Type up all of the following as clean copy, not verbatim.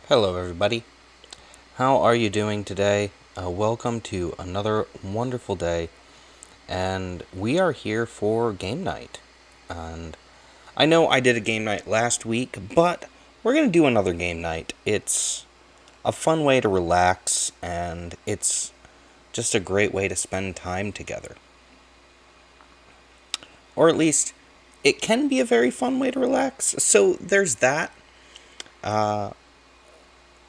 Hello, everybody. How are you doing today? Welcome to another wonderful day, and we are here for game night. And I know I did a game night last week, but we're going to do another game night. It's a fun way to relax, and it's just a great way to spend time together. Or at least, it can be a very fun way to relax. So there's that.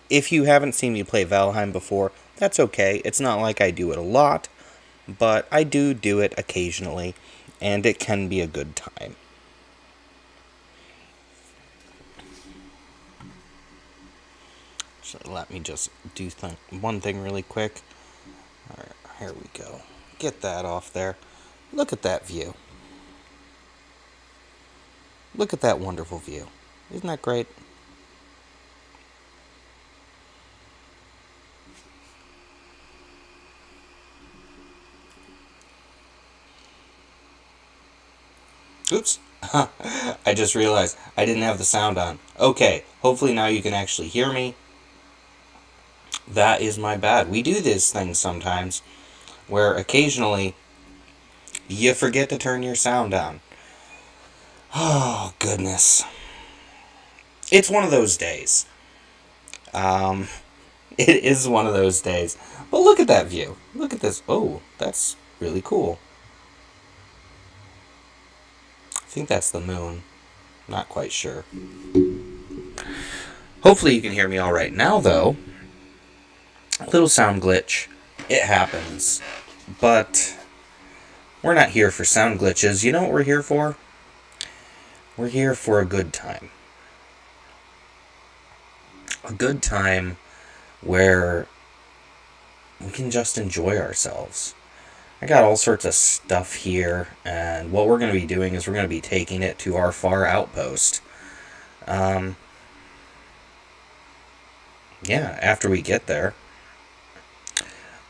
If you haven't seen me play Valheim before, that's okay. It's not like I do it a lot, but I do it occasionally, and it can be a good time. So let me just do one thing really quick. Alright, here we go. Get that off there. Look at that view. Look at that wonderful view. Isn't that great? Oops. I just realized I didn't have the sound on. Okay, hopefully now you can actually hear me. That is my bad. We do these things sometimes where occasionally you forget to turn your sound on. Oh, goodness. It's one of those days. It is one of those days. But look at that view. Look at this. Oh, that's really cool. I think that's the moon. Not quite sure. Hopefully you can hear me all right now, though. A little sound glitch. It happens. But we're not here for sound glitches. You know what we're here for? We're here for a good time. A good time where we can just enjoy ourselves. I got all sorts of stuff here, and what we're going to be doing is we're going to be taking it to our far outpost. After we get there.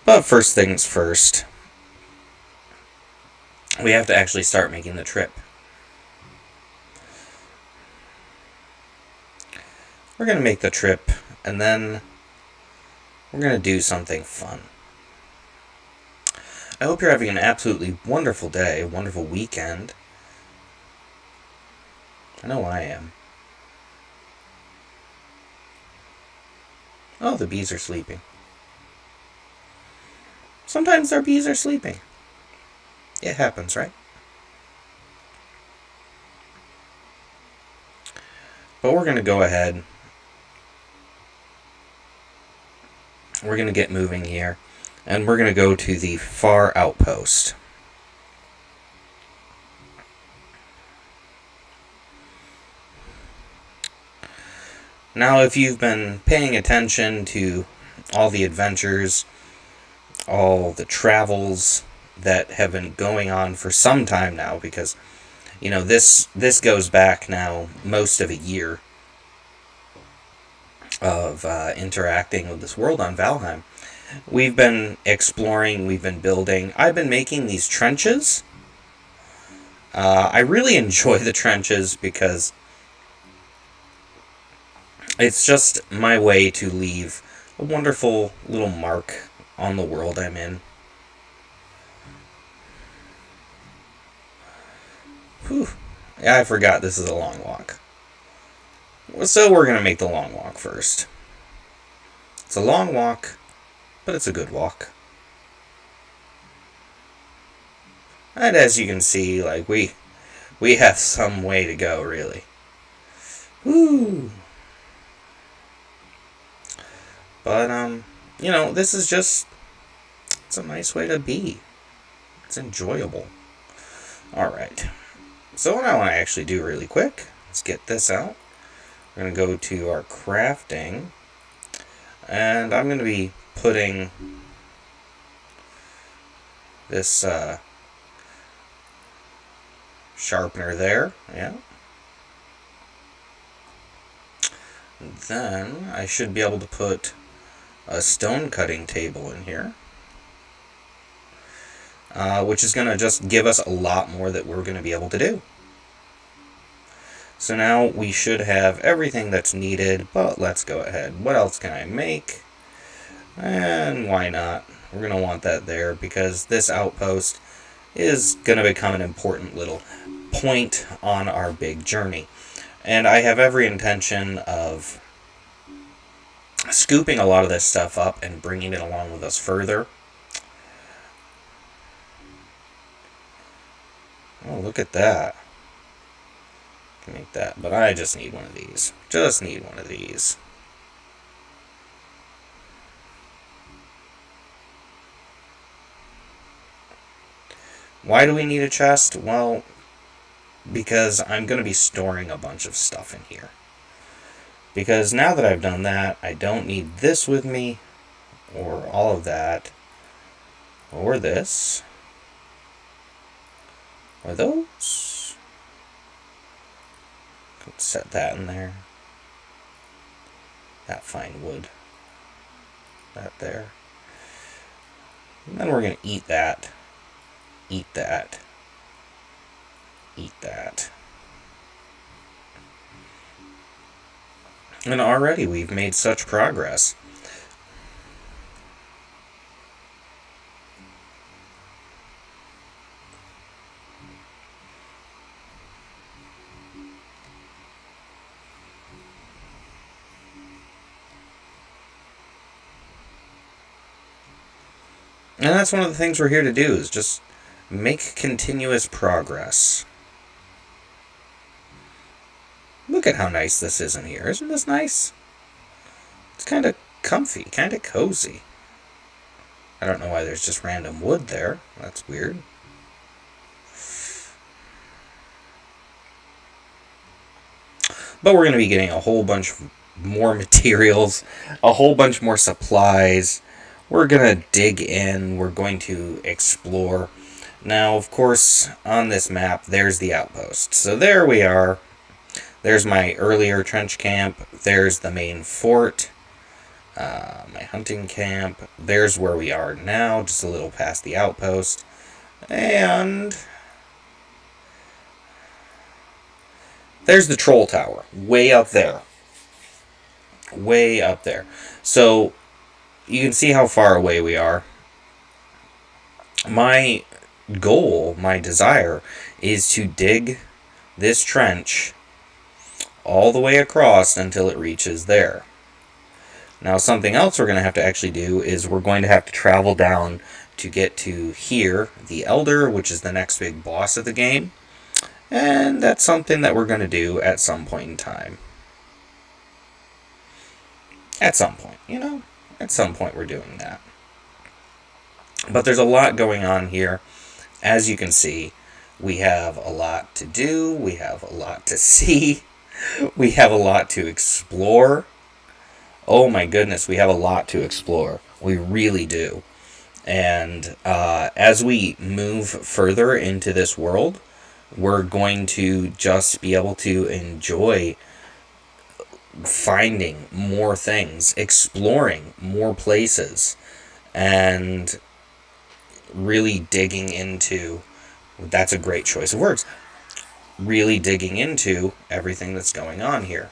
But first things first, we have to actually start making the trip. We're going to make the trip, and then we're going to do something fun. I hope you're having an absolutely wonderful day, a wonderful weekend. I know I am. Oh, the bees are sleeping. Sometimes our bees are sleeping. It happens, right? But we're going to go ahead. We're going to get moving here. And we're going to go to the far outpost. Now, if you've been paying attention to all the adventures, all the travels that have been going on for some time now, because, this goes back now most of a year of interacting with this world on Valheim. We've been exploring, we've been building. I've been making these trenches. I really enjoy the trenches because it's just my way to leave a wonderful little mark on the world I'm in. Whew. I forgot this is a long walk. So we're going to make the long walk first. It's a long walk, but it's a good walk. And as you can see, we have some way to go, really. Woo! But, this is just, it's a nice way to be. It's enjoyable. Alright. So what I want to actually do really quick, let's get this out. We're going to go to our crafting. And I'm going to be putting this sharpener there. Yeah. And then I should be able to put a stone cutting table in here. Which is going to just give us a lot more that we're going to be able to do. So now we should have everything that's needed, but let's go ahead. What else can I make? And why not? We're going to want that there because this outpost is going to become an important little point on our big journey. And I have every intention of scooping a lot of this stuff up and bringing it along with us further. Oh, look at that. Can make that, but I just need one of these. Just need one of these. Why do we need a chest? Well, because I'm going to be storing a bunch of stuff in here. Because now that I've done that, I don't need this with me, or all of that, or this, or those. Let's set that in there. That fine wood. That there. And then we're going to eat that. Eat that. Eat that. And already we've made such progress. And that's one of the things we're here to do, is just make continuous progress. Look at how nice this is in here. Isn't this nice? It's kind of comfy, kind of cozy. I don't know why there's just random wood there. That's weird. But we're going to be getting a whole bunch more materials, a whole bunch more supplies. We're going to dig in. We're going to explore. Now, of course, on this map, there's the outpost. So there we are. There's my earlier trench camp. There's the main fort. My hunting camp. There's where we are now, just a little past the outpost. And there's the troll tower, way up there. Way up there. So you can see how far away we are. My goal, my desire, is to dig this trench all the way across until it reaches there. Now, something else we're going to actually do is we're going to have to travel down to get to here, the Elder, which is the next big boss of the game. And that's something that we're going to do at some point in time. At some point, at some point we're doing that. But there's a lot going on here. As you can see, we have a lot to do. We have a lot to see. We have a lot to explore. Oh my goodness, we have a lot to explore. We really do. And as we move further into this world, we're going to just be able to enjoy finding more things, exploring more places, and really digging into, that's a great choice of words, really digging into everything that's going on here.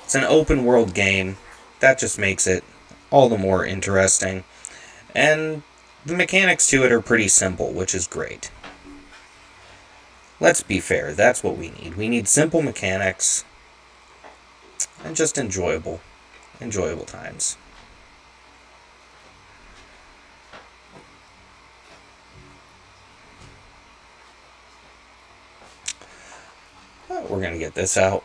It's an open world game. That just makes it all the more interesting. And the mechanics to it are pretty simple, which is great. Let's be fair, that's what we need. We need simple mechanics and just enjoyable times. We're going to get this out.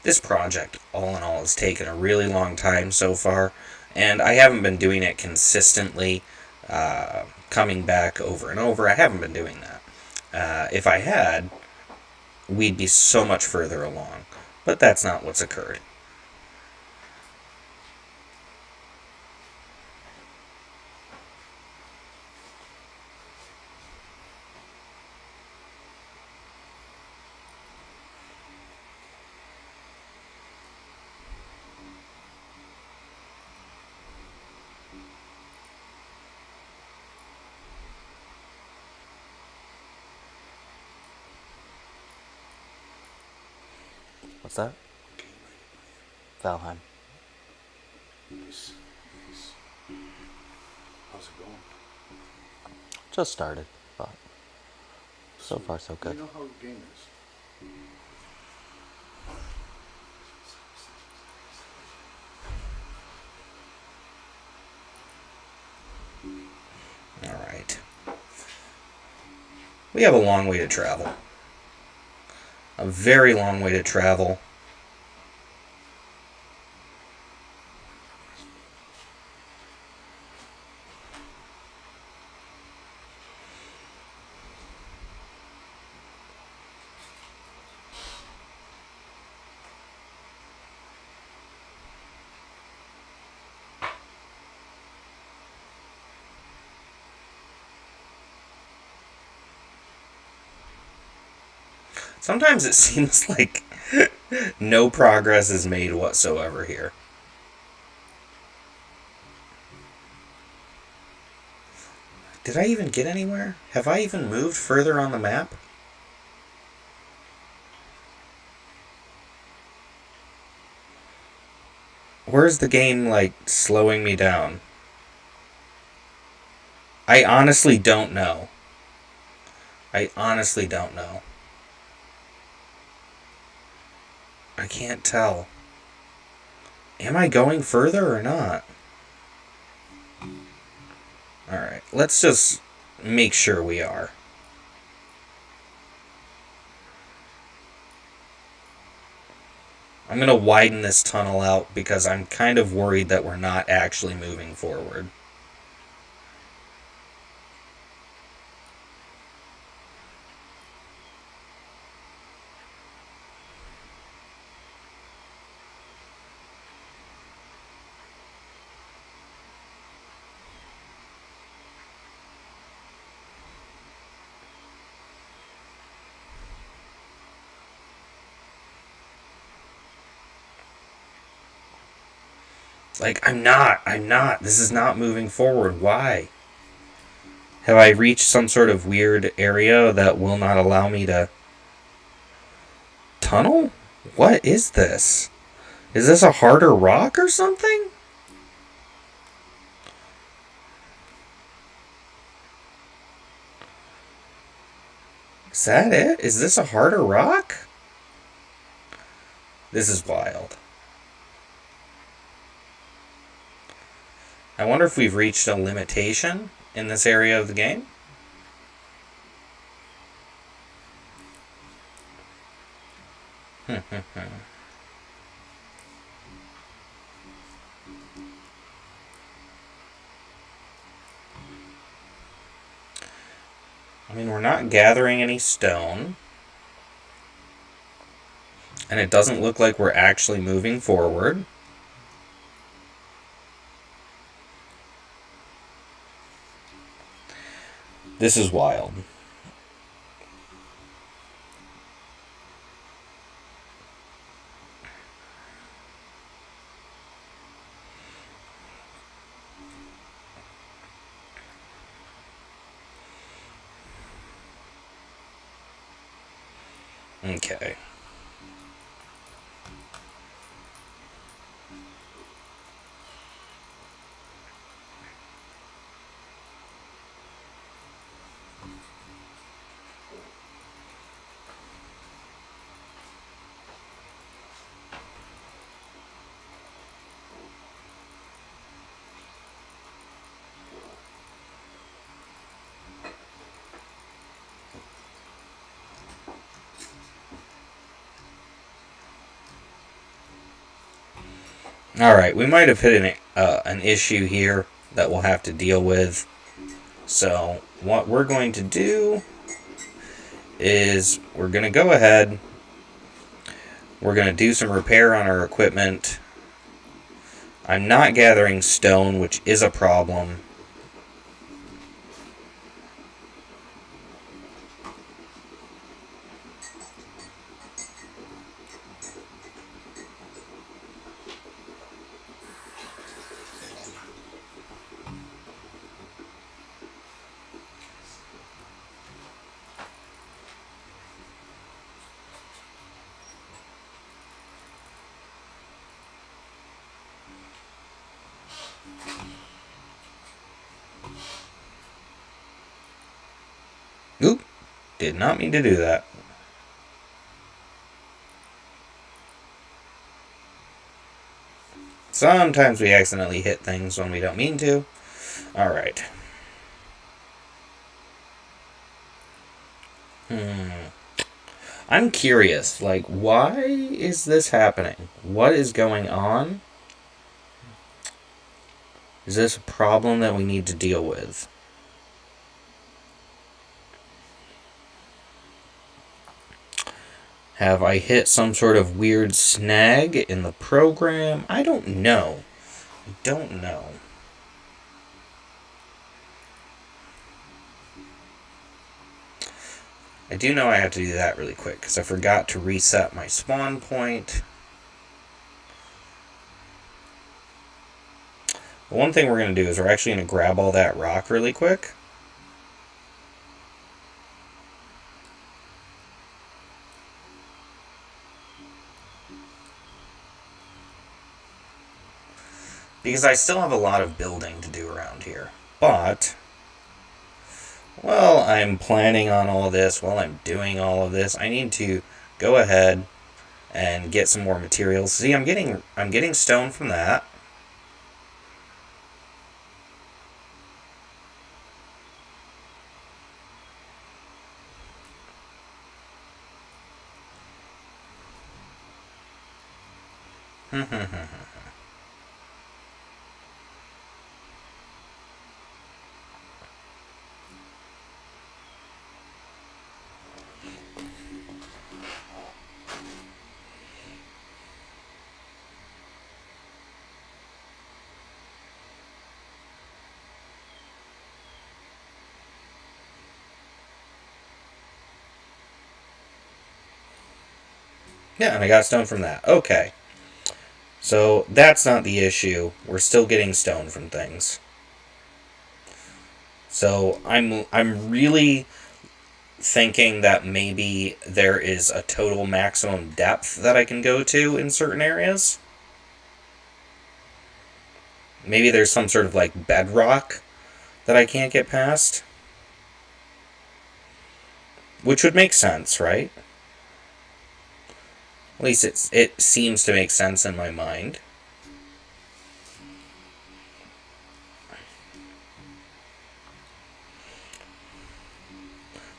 This project, all in all, has taken a really long time so far, and I haven't been doing it consistently, coming back over and over. I haven't been doing that. If I had, we'd be so much further along, but that's not what's occurred. What's that? What game are you Valheim. playing? Nice, nice. How's it going? Just started, but so So, far so you good. know how the game is. Alright. We have a long way to travel. A very long way to travel. Sometimes it seems like no progress is made whatsoever here. Did I even get anywhere? Have I even moved further on the map? Where's the game, like, slowing me down? I honestly don't know. I honestly don't know. I can't tell. Am I going further or not? Alright, let's just make sure we are. I'm going to widen this tunnel out because I'm kind of worried that we're not actually moving forward. Like, I'm not. This is not moving forward. Why? Have I reached some sort of weird area that will not allow me to tunnel? What is this? Is this a harder rock or something? Is that it? Is this a harder rock? This is wild. I wonder if we've reached a limitation in this area of the game. I mean, we're not gathering any stone. And it doesn't look like we're actually moving forward. This is wild. Okay. Alright, we might have hit an issue here that we'll have to deal with. So, what we're going to do is we're going to go ahead. We're going to do some repair on our equipment. I'm not gathering stone, which is a problem. Oop, did not mean to do that. Sometimes we accidentally hit things when we don't mean to. Alright. I'm curious, like, why is this happening? What is going on? Is this a problem that we need to deal with? Have I hit some sort of weird snag in the program? I don't know. I don't know. I do know I have to do that really quick because I forgot to reset my spawn point. The one thing we're going to do is we're actually going to grab all that rock really quick. Because I still have a lot of building to do around here. But, while I'm planning on all this, while I'm doing all of this, I need to go ahead and get some more materials. See, I'm getting stone from that. Yeah, and I got stone from that. Okay. So that's not the issue. We're still getting stone from things. So I'm really thinking that maybe there is a total maximum depth that I can go to in certain areas. Maybe there's some sort of like bedrock that I can't get past. Which would make sense, right? At least it seems to make sense in my mind.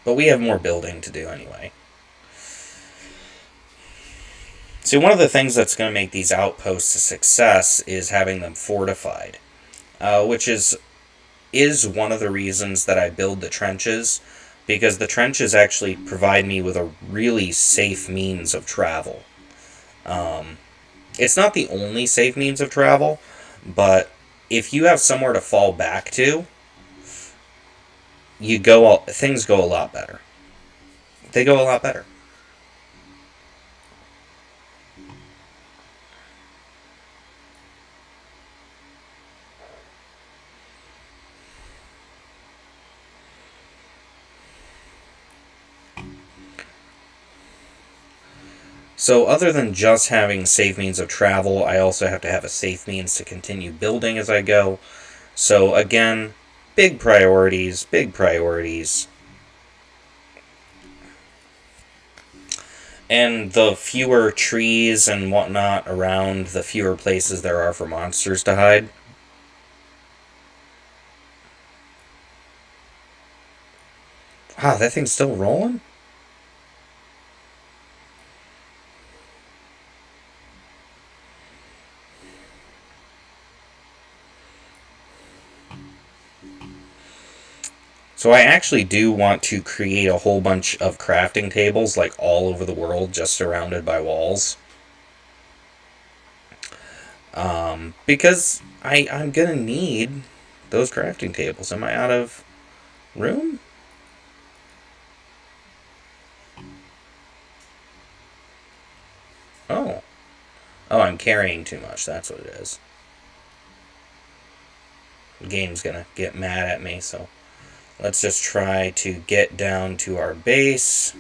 But we have more building to do anyway. See, one of the things that's going to make these outposts a success is having them fortified, which is one of the reasons that I build the trenches, because the trenches actually provide me with a really safe means of travel. It's not the only safe means of travel, but if you have somewhere to fall back to, things go a lot better. They go a lot better. So other than just having safe means of travel, I also have to have a safe means to continue building as I go. So again, big priorities, big priorities. And the fewer trees and whatnot around, the fewer places there are for monsters to hide. Wow, that thing's still rolling? So I actually do want to create a whole bunch of crafting tables, like all over the world, just surrounded by walls. Because I'm gonna need those crafting tables. Am I out of room? Oh. Oh, I'm carrying too much. That's what it is. The game's gonna get mad at me, so let's just try to get down to our base,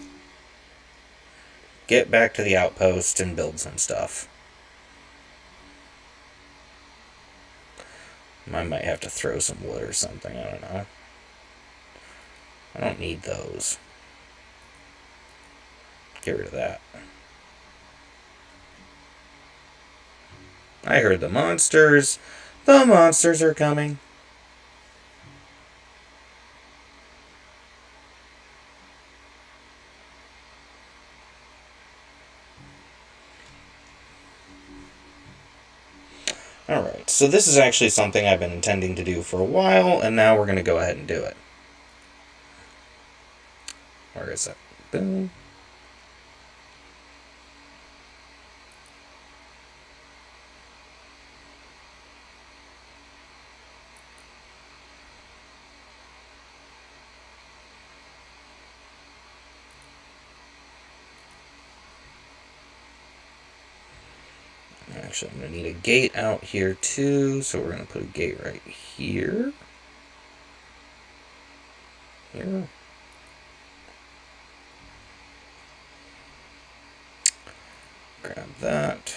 get back to the outpost, and build some stuff. I might have to throw some wood or something, I don't know. I don't need those. Get rid of that. I heard the monsters. The monsters are coming. Alright, so this is actually something I've been intending to do for a while, and now we're going to go ahead and do it. Where is it? Boom. Actually, I'm going to need a gate out here too, so we're going to put a gate right here. Here. Grab that.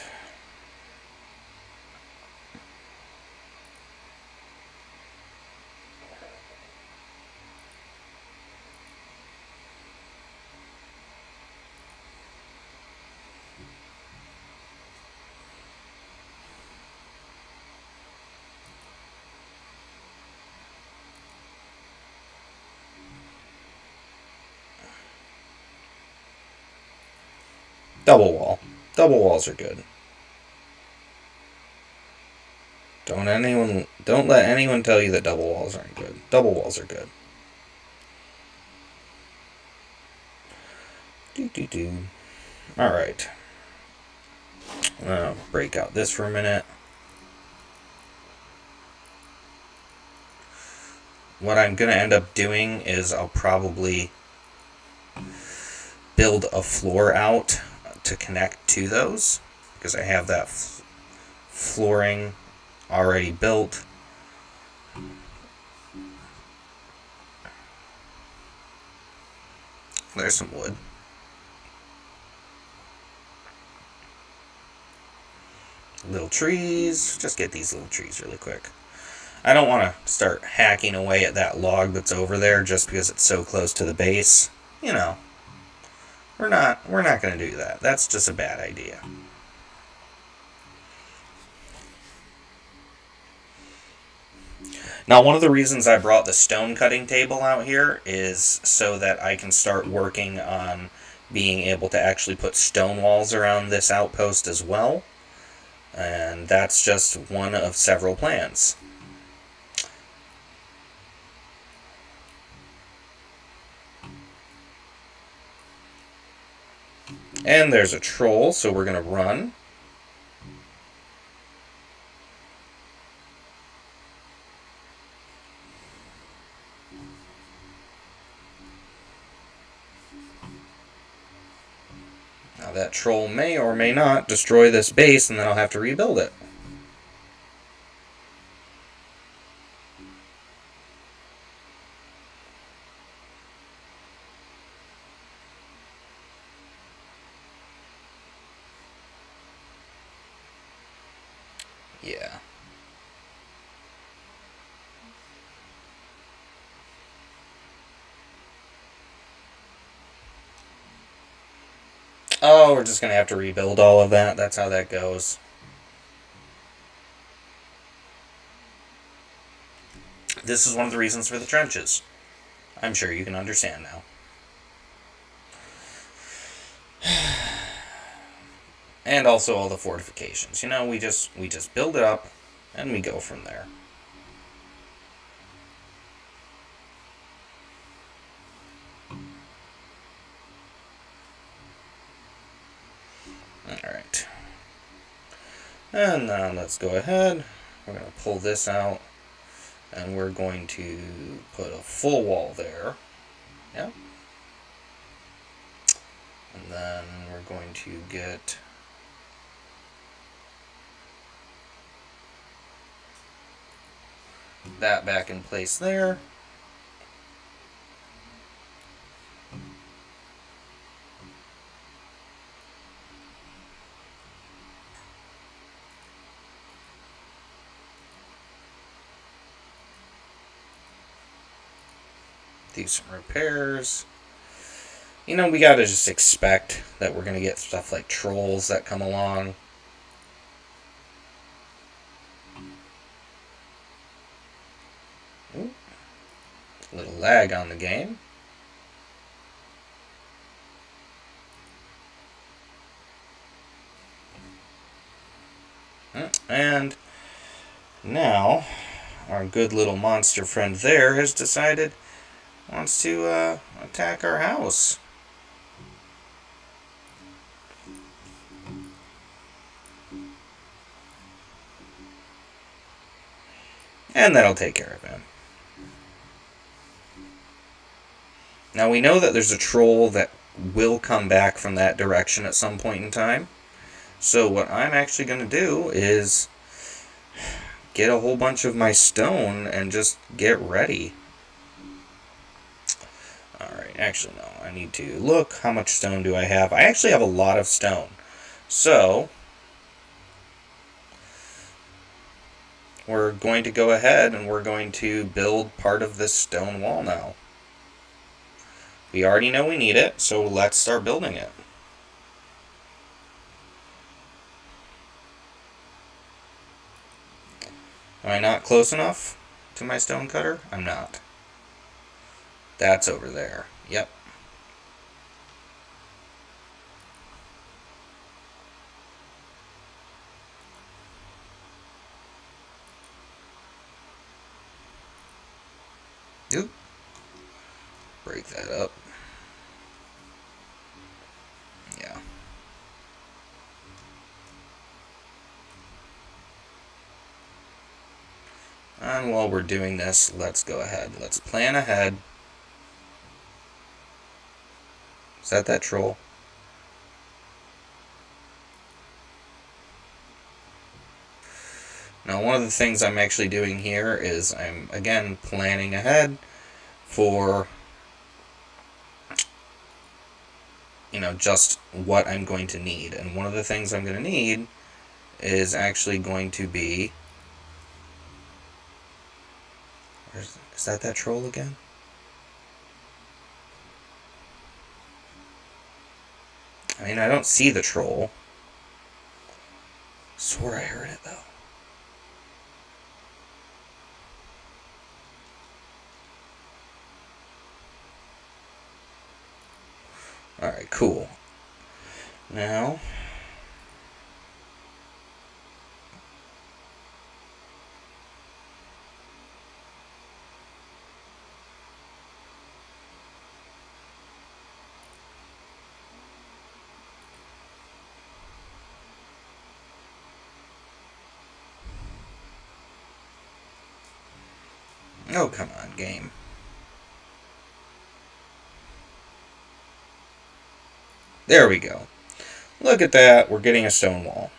Double wall. Double walls are good. Don't let anyone tell you that double walls aren't good. Double walls are good. Alright. Break out this for a minute. What I'm going to end up doing is I'll probably build a floor out to connect to those, because I have that flooring already built. There's some wood. Little trees. Just get these little trees really quick. I don't want to start hacking away at that log that's over there just because it's so close to the base. You know, we're not going to do that. That's just a bad idea. Now, one of the reasons I brought the stone cutting table out here is so that I can start working on being able to actually put stone walls around this outpost as well. And that's just one of several plans. And there's a troll, so we're going to run. Now that troll may or may not destroy this base, and then I'll have to rebuild it. Yeah. Oh, we're just going to have to rebuild all of that. That's how that goes. This is one of the reasons for the trenches. I'm sure you can understand now. And also all the fortifications. You know, we just build it up and we go from there. Alright. And now let's go ahead. We're going to pull this out. And we're going to put a full wall there. Yep. And then we're going to get that back in place there. do some repairs. You know, we gotta just expect that we're gonna get stuff like trolls that come along. Ooh, a little lag on the game. And now, our good little monster friend there has decided wants to attack our house. And that'll take care of him. Now we know that there's a troll that will come back from that direction at some point in time. So what I'm actually going to do is get a whole bunch of my stone and just get ready. Alright, actually no, I need to look. How much stone do I have? I actually have a lot of stone. So, we're going to go ahead and we're going to build part of this stone wall now. We already know we need it, so let's start building it. Am I not close enough to my stone cutter? I'm not. That's over there. Yep. Oop. Break that up. Yeah. And while we're doing this, let's go ahead. Let's plan ahead. Is that troll? Now, one of the things I'm actually doing here is I'm, again, planning ahead for, just what I'm going to need. And one of the things I'm going to need is actually going to be... Is that troll again? I mean, I don't see the troll. Swore I heard it, though. Alright, cool. Now... Oh, come on, game. There we go. Look at that, we're getting a stone wall.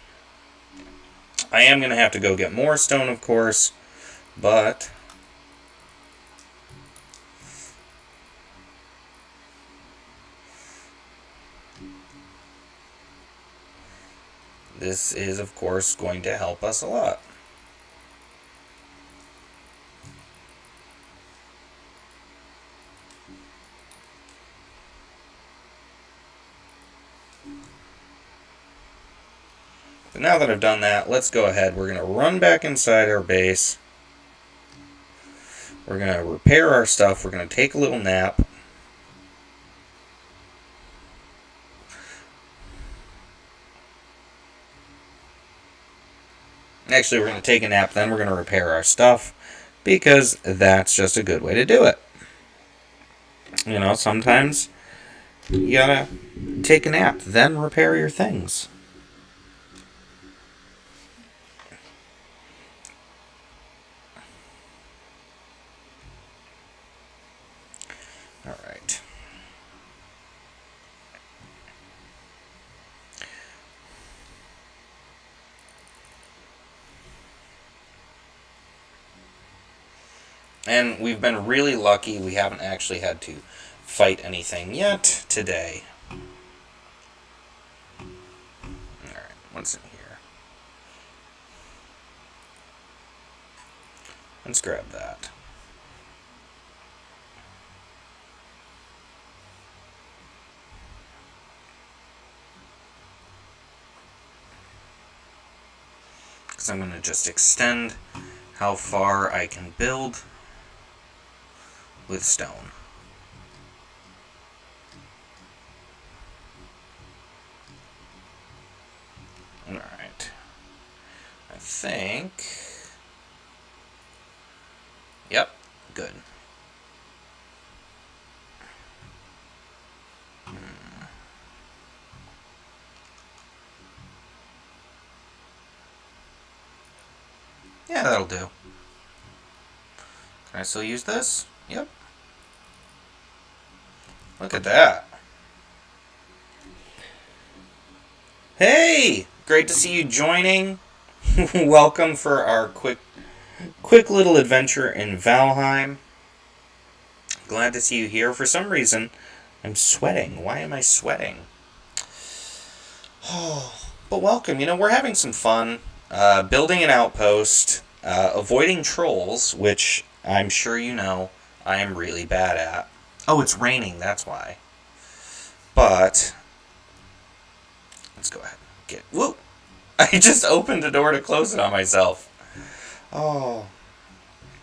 I am going to have to go get more stone, of course, but... this is, of course, going to help us a lot. But now that I've done that, let's go ahead. We're going to run back inside our base. We're going to repair our stuff. We're going to take a little nap. Actually, we're going to take a nap, then we're going to repair our stuff, because that's just a good way to do it. Sometimes you gotta take a nap, then repair your things. Alright. And we've been really lucky. We haven't actually had to fight anything yet today. Alright, what's in here? Let's grab that. because I'm going to just extend how far I can build with stone. Alright. I think... Yep, good. Yeah, that'll do. Can I still use this? Yep. Look at that. Hey! Great to see you joining. Welcome for our quick little adventure in Valheim. Glad to see you here. For some reason, I'm sweating. Why am I sweating? But welcome. We're having some fun. Building an outpost. Avoiding trolls, which I'm sure you know I am really bad at. Oh, it's raining. That's why. But... let's go ahead and get... Whoa! I just opened the door to close it on myself. Oh.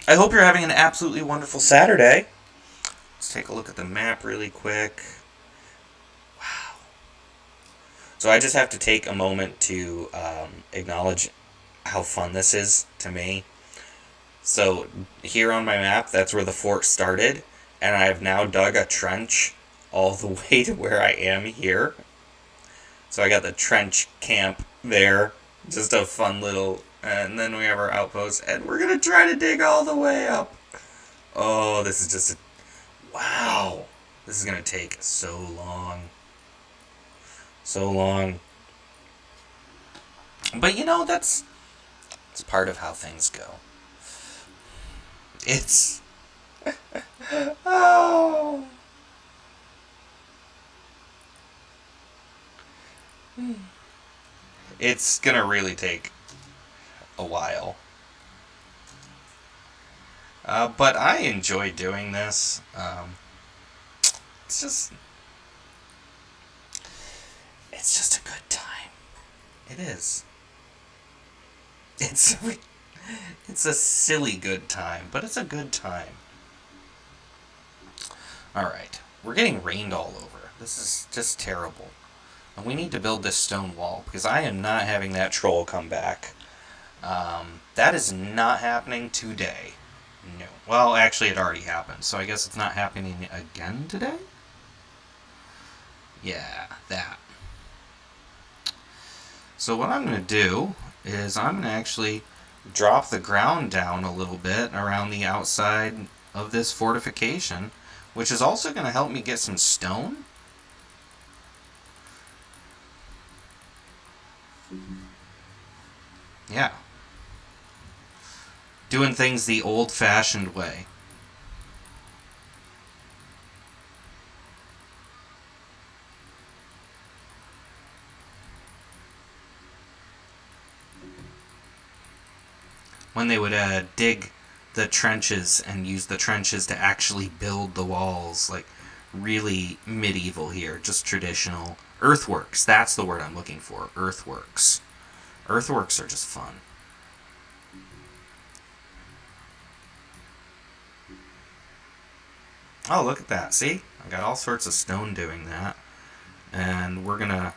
I hope you're having an absolutely wonderful Saturday. Let's take a look at the map really quick. Wow. So I just have to take a moment to acknowledge how fun this is to me. So here on my map, that's where the fort started. And I have now dug a trench all the way to where I am here. So I got the trench camp there. Just a fun little... and then we have our outpost. And we're going to try to dig all the way up. Oh, this is just a... wow. This is going to take so long. So long. But that's part of how things go. It's... oh... it's gonna really take a while. But I enjoy doing this. It's just a good time. It is. It's a silly good time, but it's a good time. Alright, we're getting rained all over. This is just terrible. And we need to build this stone wall, because I am not having that troll come back. That is not happening today. No. Well, actually it already happened, so I guess it's not happening again today? Yeah, that. So what I'm going to do is I'm going to actually drop the ground down a little bit around the outside of this fortification, which is also going to help me get some stone. Yeah. Doing things the old-fashioned way. When they would dig the trenches and use the trenches to actually build the walls, like really medieval here, just traditional. Earthworks, that's the word I'm looking for, earthworks. Earthworks are just fun. Oh, look at that, see? I got all sorts of stone doing that. And we're gonna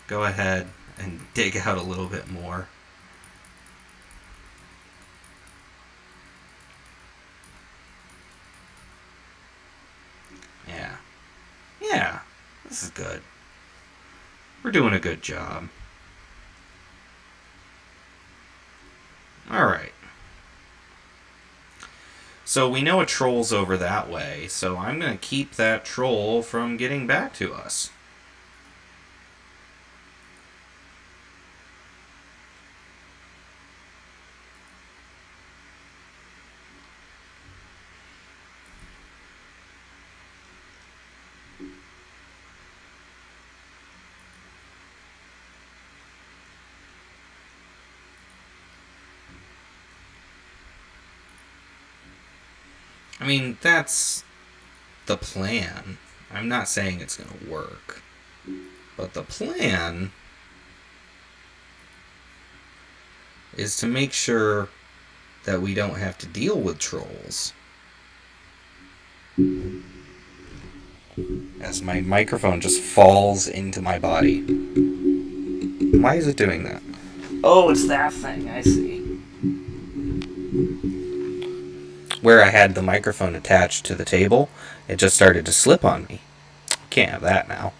go ahead and dig out a little bit more. Yeah. Yeah, this is good. We're doing a good job. Alright. So we know a troll's over that way, so I'm going to keep that troll from getting back to us. I mean, that's the plan. I'm not saying it's going to work. But the plan is to make sure that we don't have to deal with trolls. As my microphone just falls into my body. Why is it doing that? Oh, it's that thing, I see. Where I had the microphone attached to the table, it just started to slip on me. Can't have that now.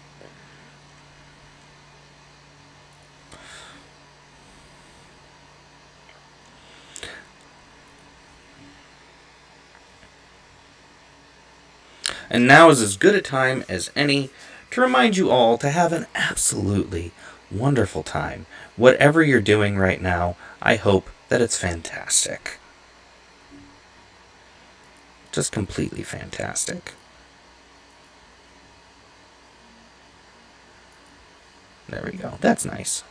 And now is as good a time as any to remind you all to have an absolutely wonderful time. Whatever you're doing right now, I hope that it's fantastic. Just completely fantastic. There we go. That's nice.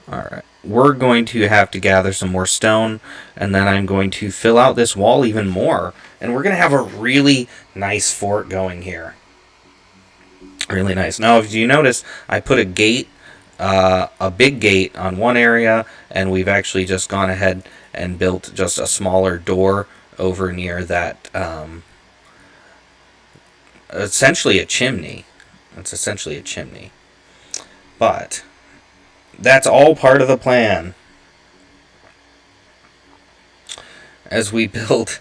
Alright. We're going to have to gather some more stone, and then I'm going to fill out this wall even more. And we're going to have a really nice fort going here. Really nice. Now, if you notice, I put a gate, a big gate on one area, and we've actually just gone ahead and built just a smaller door over near that, essentially a chimney. It's essentially a chimney. But that's all part of the plan. As we build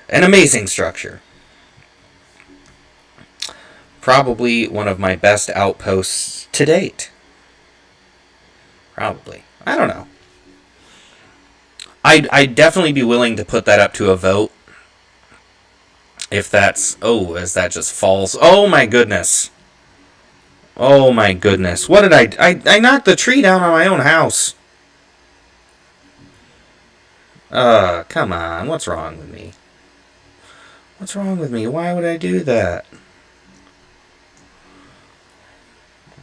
an amazing structure. Probably one of my best outposts to date. Probably. I don't know. I'd definitely be willing to put that up to a vote. If that's... Oh, as that just falls. Oh my goodness. Oh my goodness. What did I knocked the tree down on my own house. Come on. What's wrong with me? What's wrong with me? Why would I do that?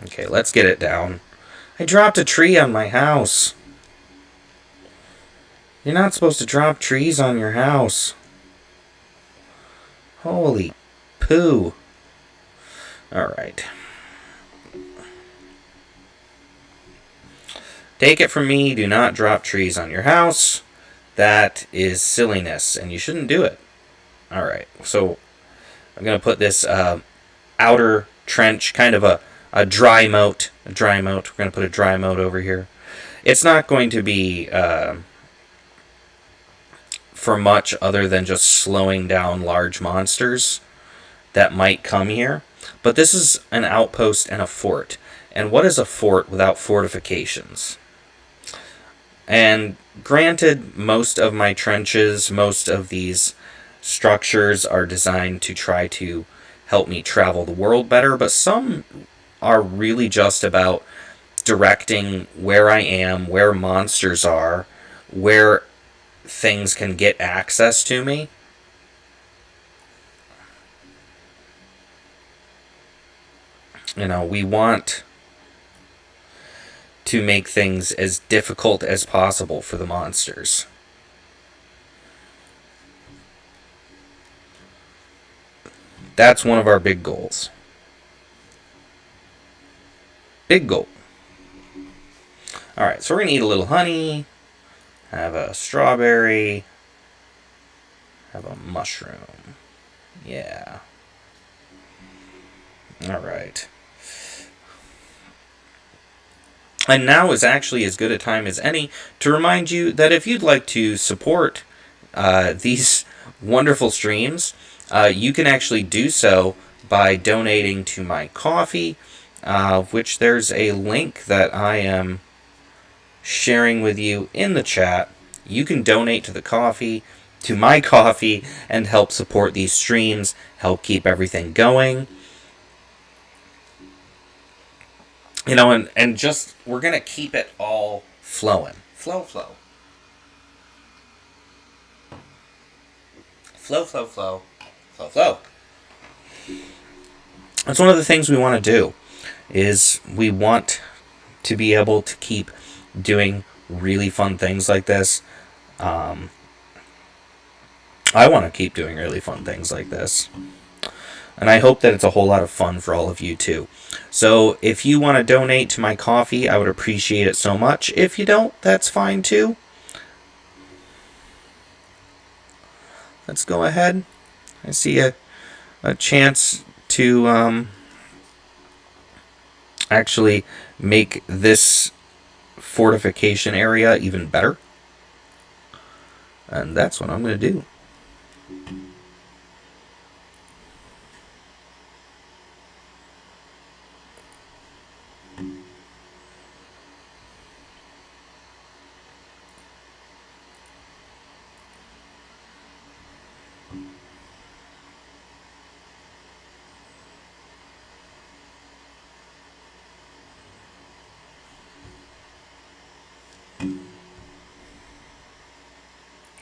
Okay, let's get it down. I dropped a tree on my house. You're not supposed to drop trees on your house. Holy poo. Alright. Take it from me, do not drop trees on your house. That is silliness, and you shouldn't do it. Alright, so I'm going to put this outer trench, kind of a dry moat. We're going to put a dry moat over here. It's not going to be for much other than just slowing down large monsters that might come here. But this is an outpost and a fort. And what is a fort without fortifications? And granted, most of my trenches, most of these structures are designed to try to help me travel the world better, but some are really just about directing where I am, where monsters are, where things can get access to me. You know, we want to make things as difficult as possible for the monsters. That's one of our big goals. Big goal. Alright, so we're going to eat a little honey, have a strawberry, have a mushroom. Yeah. Alright. And now is actually as good a time as any to remind you that if you'd like to support these wonderful streams, you can actually do so by donating to my coffee, which there's a link that I am sharing with you in the chat. You can donate to the coffee, to my coffee, and help support these streams, help keep everything going. You know, and just, we're going to keep it all flowing. Flow. Flow. That's one of the things we want to do, is we want to be able to keep doing really fun things like this. I want to keep doing really fun things like this. And I hope that it's a whole lot of fun for all of you too. So if you want to donate to my coffee, I would appreciate it so much. If you don't, that's fine too. Let's go ahead. I see a chance to actually make this fortification area even better. And that's what I'm going to do.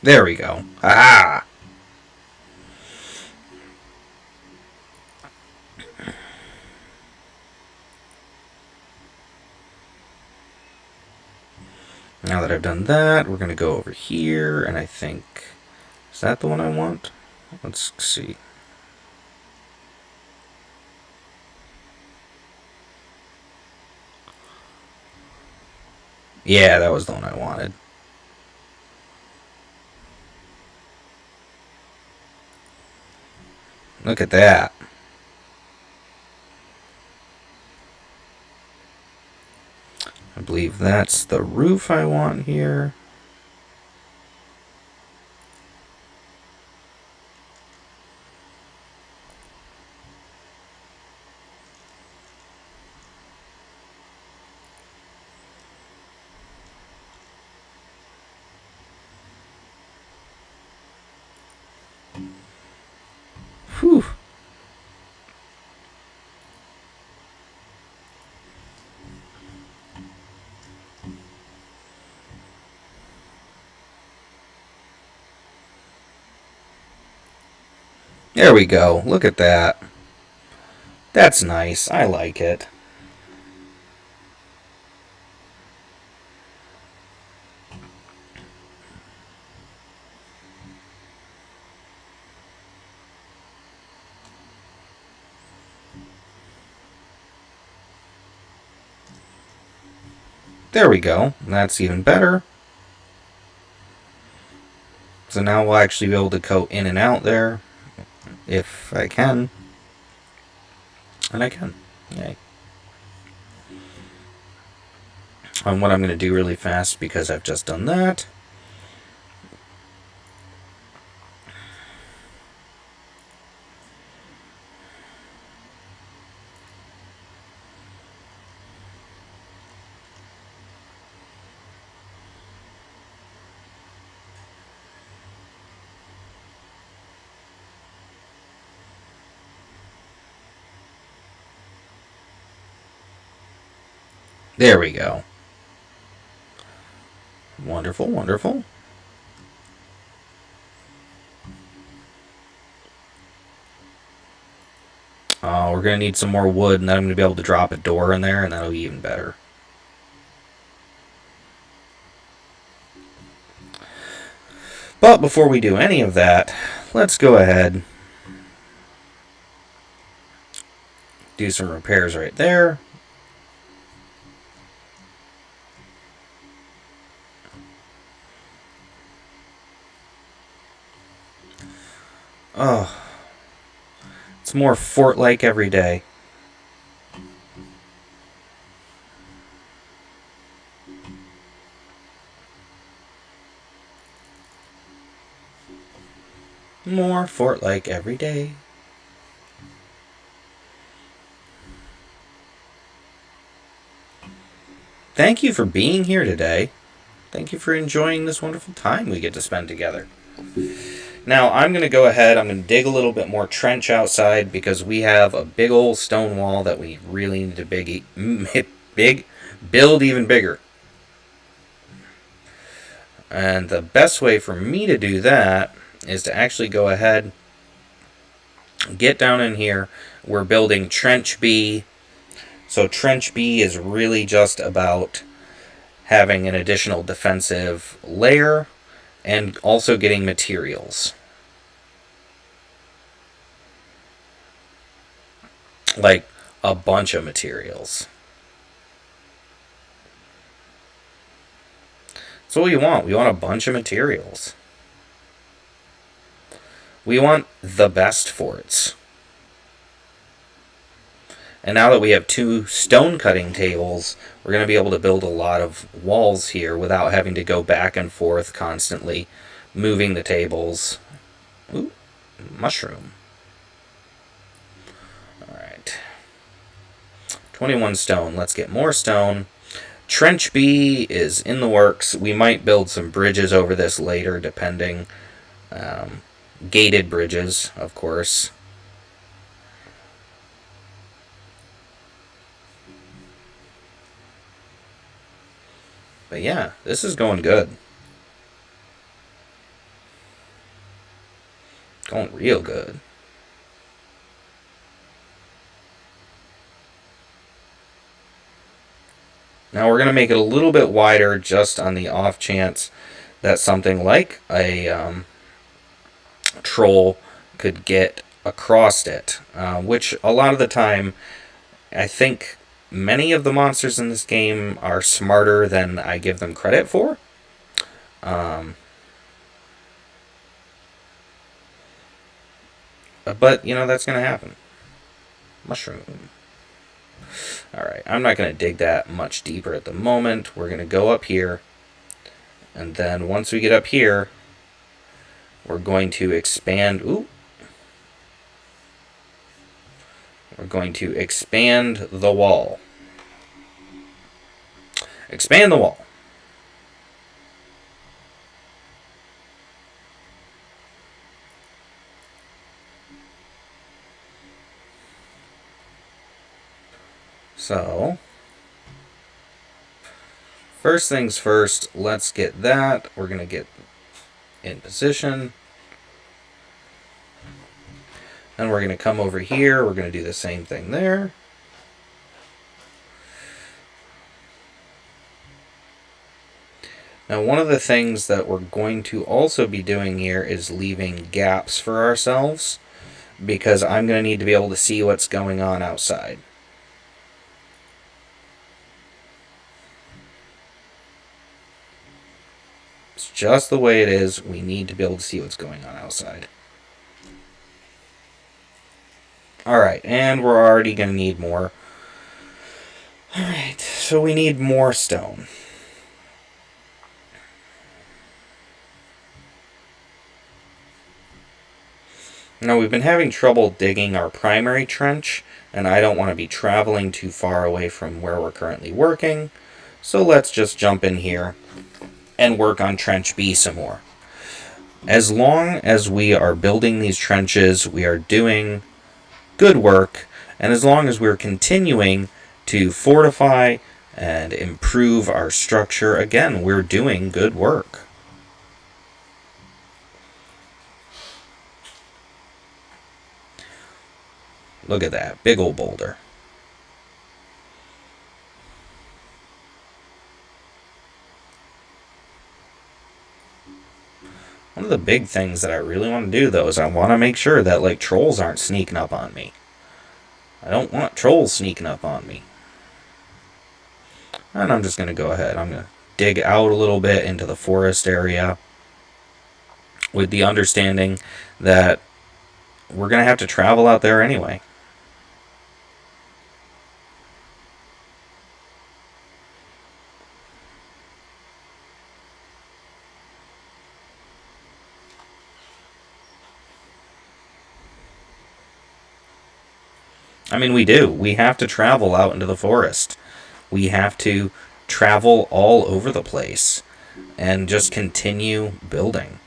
There we go. Ah! Now that I've done that, we're going to go over here, and I think... Is that the one I want? Let's see. Yeah, that was the one I wanted. Look at that. I believe that's the roof I want here. Whew. There we go. Look at that. That's nice. I like it. There we go. That's even better. So now we'll actually be able to go in and out there. If I can. And I can. Yay. And what I'm going to do really fast, because I've just done that. There we go. Wonderful, wonderful. We're going to need some more wood, and then I'm going to be able to drop a door in there, and that'll be even better. But before we do any of that, let's go ahead. Do some repairs right there. Oh, it's more fort-like every day. More fort-like every day. Thank you for being here today. Thank you for enjoying this wonderful time we get to spend together. Now, I'm going to go ahead, I'm going to dig a little bit more trench outside because we have a big old stone wall that we really need to build even bigger. And the best way for me to do that is to actually go ahead, get down in here. We're building Trench B. So Trench B is really just about having an additional defensive layer and also getting materials. Like a bunch of materials. That's what we want. We want a bunch of materials. We want the best forts. And now that we have 2 stone cutting tables, we're going to be able to build a lot of walls here without having to go back and forth constantly, moving the tables. Ooh, mushroom. Alright. 21 stone. Let's get more stone. Trench B is in the works. We might build some bridges over this later, depending. Gated bridges, of course. But yeah, this is going good. Going real good. Now we're going to make it a little bit wider just on the off chance that something like a troll could get across it, which a lot of the time, I think many of the monsters in this game are smarter than I give them credit for. But, that's going to happen. Mushroom. Alright, I'm not going to dig that much deeper at the moment. We're going to go up here. And then once we get up here, we're going to expand. Ooh. We're going to expand the wall. Expand the wall. So, first things first, let's get that. We're going to get in position. Then we're going to come over here. We're going to do the same thing there. Now, one of the things that we're going to also be doing here is leaving gaps for ourselves, because I'm going to need to be able to see what's going on outside. It's just the way it is. We need to be able to see what's going on outside. Alright, and we're already going to need more. Alright, so we need more stone. Now, we've been having trouble digging our primary trench, and I don't want to be traveling too far away from where we're currently working. So let's just jump in here and work on trench B some more. As long as we are building these trenches, we are doing good work, and as long as we're continuing to fortify and improve our structure, again, we're doing good work. Look at that, big old boulder. One of the big things that I really want to do, though, is I want to make sure that, trolls aren't sneaking up on me. I don't want trolls sneaking up on me. And I'm just going to go ahead. I'm going to dig out a little bit into the forest area with the understanding that we're going to have to travel out there anyway. I mean, we do. We have to travel out into the forest. We have to travel all over the place and just continue building.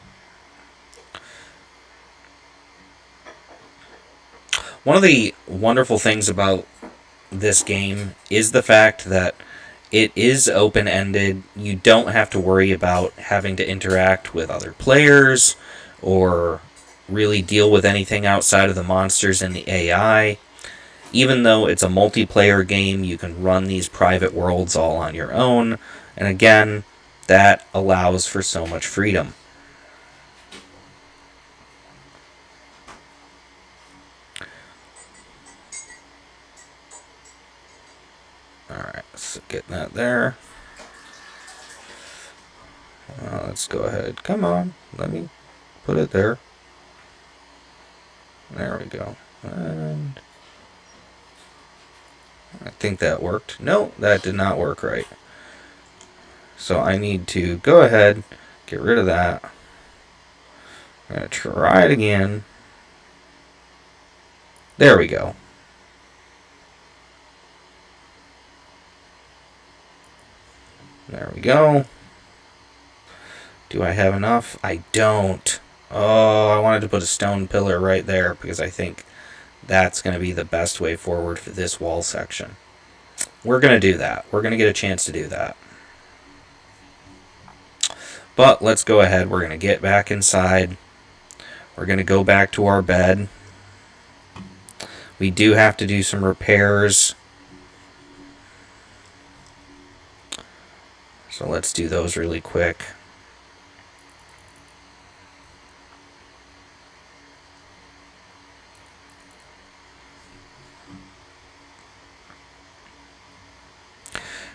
One of the wonderful things about this game is the fact that it is open-ended. You don't have to worry about having to interact with other players or really deal with anything outside of the monsters and the AI. Even though it's a multiplayer game, you can run these private worlds all on your own. And again, that allows for so much freedom. Let's get that there. Let's go ahead. Come on. Let me put it there. There we go. And I think that worked. No, that did not work right. So I need to go ahead, get rid of that. I'm going to try it again. There we go. There we go. Do I have enough? I don't. Oh, I wanted to put a stone pillar right there because I think that's going to be the best way forward for this wall section. We're going to do that. We're going to get a chance to do that. But let's go ahead. We're going to get back inside. We're going to go back to our bed. We do have to do some repairs. So let's do those really quick.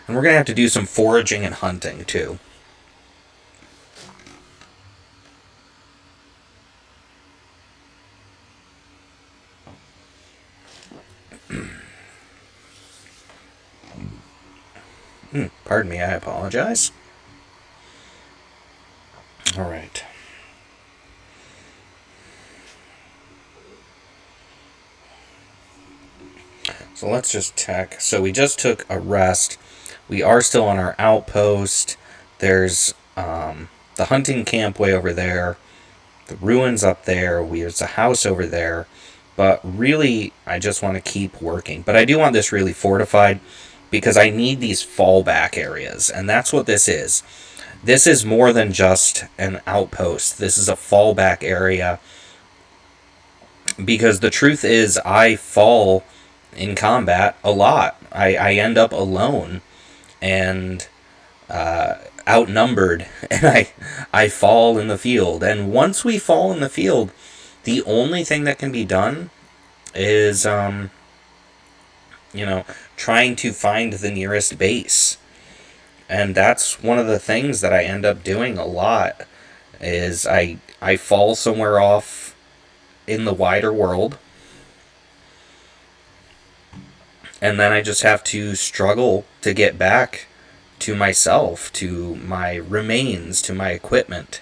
And we're going to have to do some foraging and hunting too. Pardon me, I apologize. All right. So let's just check. So we just took a rest. We are still on our outpost. There's the hunting camp way over there. The ruins up there. There's a house over there. But really, I just want to keep working. But I do want this really fortified because I need these fallback areas. And that's what this is. This is more than just an outpost. This is a fallback area. Because the truth is, I fall in combat a lot. I end up alone and outnumbered. And I fall in the field. And once we fall in the field, the only thing that can be done is, trying to find the nearest base. And that's one of the things that I end up doing a lot, is I fall somewhere off in the wider world. And then I just have to struggle to get back to myself, to my remains, to my equipment.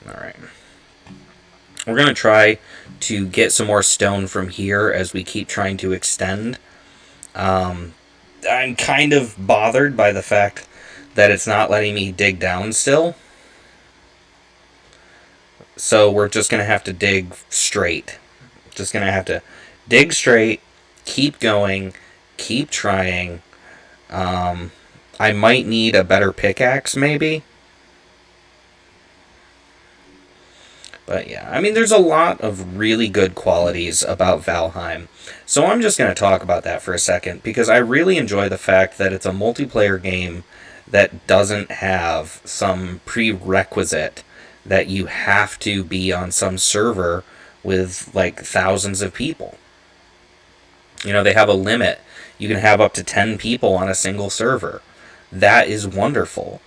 Alright. We're going to try to get some more stone from here as we keep trying to extend. I'm kind of bothered by the fact that it's not letting me dig down still. So we're just going to have to dig straight. Just going to have to dig straight, keep going, keep trying. I might need a better pickaxe, maybe. But yeah, I mean, there's a lot of really good qualities about Valheim. So I'm just going to talk about that for a second, because I really enjoy the fact that it's a multiplayer game that doesn't have some prerequisite that you have to be on some server with like thousands of people. They have a limit. You can have up to 10 people on a single server. That is wonderful.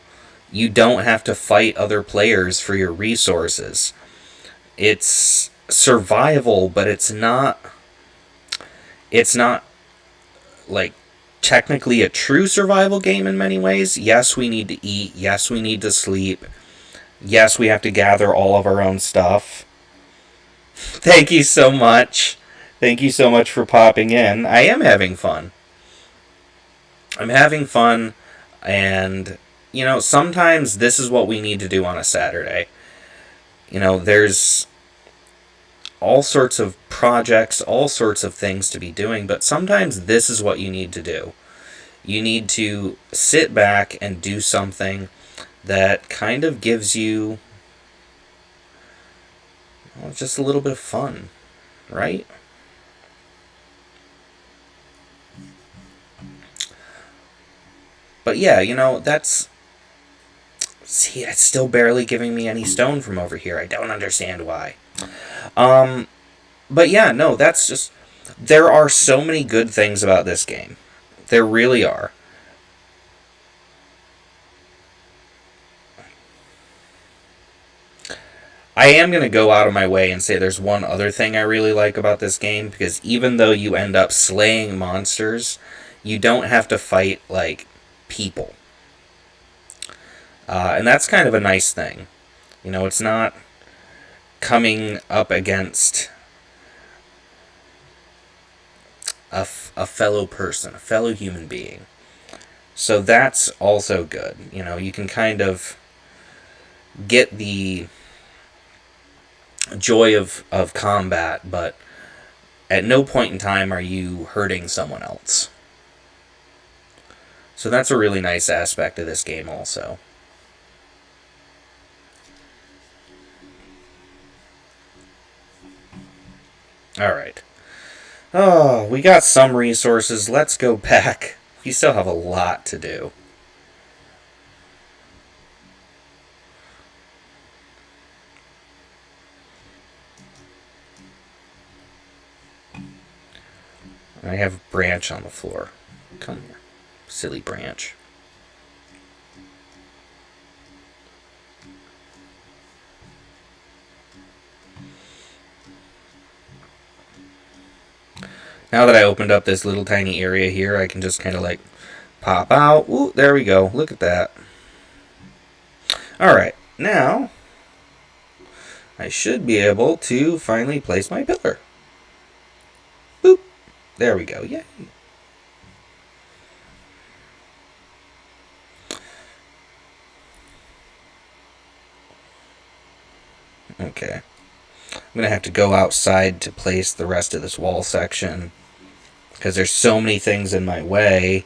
You don't have to fight other players for your resources. It's survival, but it's not like technically a true survival game in many ways. Yes, we need to eat. Yes, we need to sleep. Yes, we have to gather all of our own stuff. Thank you so much. Thank you so much for popping in. I am having fun. I'm having fun, and sometimes this is what we need to do on a Saturday. There's all sorts of projects, all sorts of things to be doing, but sometimes this is what you need to do. You need to sit back and do something that kind of gives you just a little bit of fun, right? But yeah, that's... See, it's still barely giving me any stone from over here. I don't understand why. But yeah, no, that's just... There are so many good things about this game. There really are. I am going to go out of my way and say there's one other thing I really like about this game, because even though you end up slaying monsters, you don't have to fight, like, people. And that's kind of a nice thing. You know, it's not coming up against a fellow person, a fellow human being. So that's also good. You know, you can kind of get the joy of combat, but at no point in time are you hurting someone else. So that's a really nice aspect of this game also. Alright. Oh, we got some resources. Let's go back. We still have a lot to do. I have a branch on the floor. Come here. Silly branch. Now that I opened up this little tiny area here, I can just kind of like pop out. Ooh, there we go. Look at that. Alright, now I should be able to finally place my pillar. Boop. There we go. Yay. Okay. I'm going to have to go outside to place the rest of this wall section, because there's so many things in my way.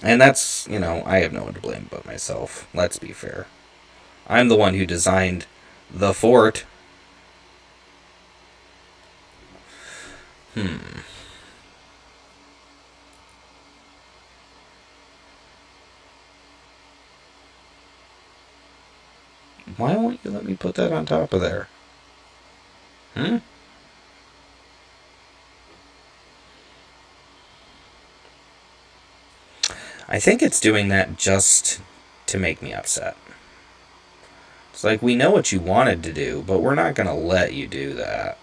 And that's, you know, I have no one to blame but myself. Let's be fair. I'm the one who designed the fort. Why won't you let me put that on top of there? Hmm? I think it's doing that just to make me upset. It's like, we know what you wanted to do, but we're not going to let you do that.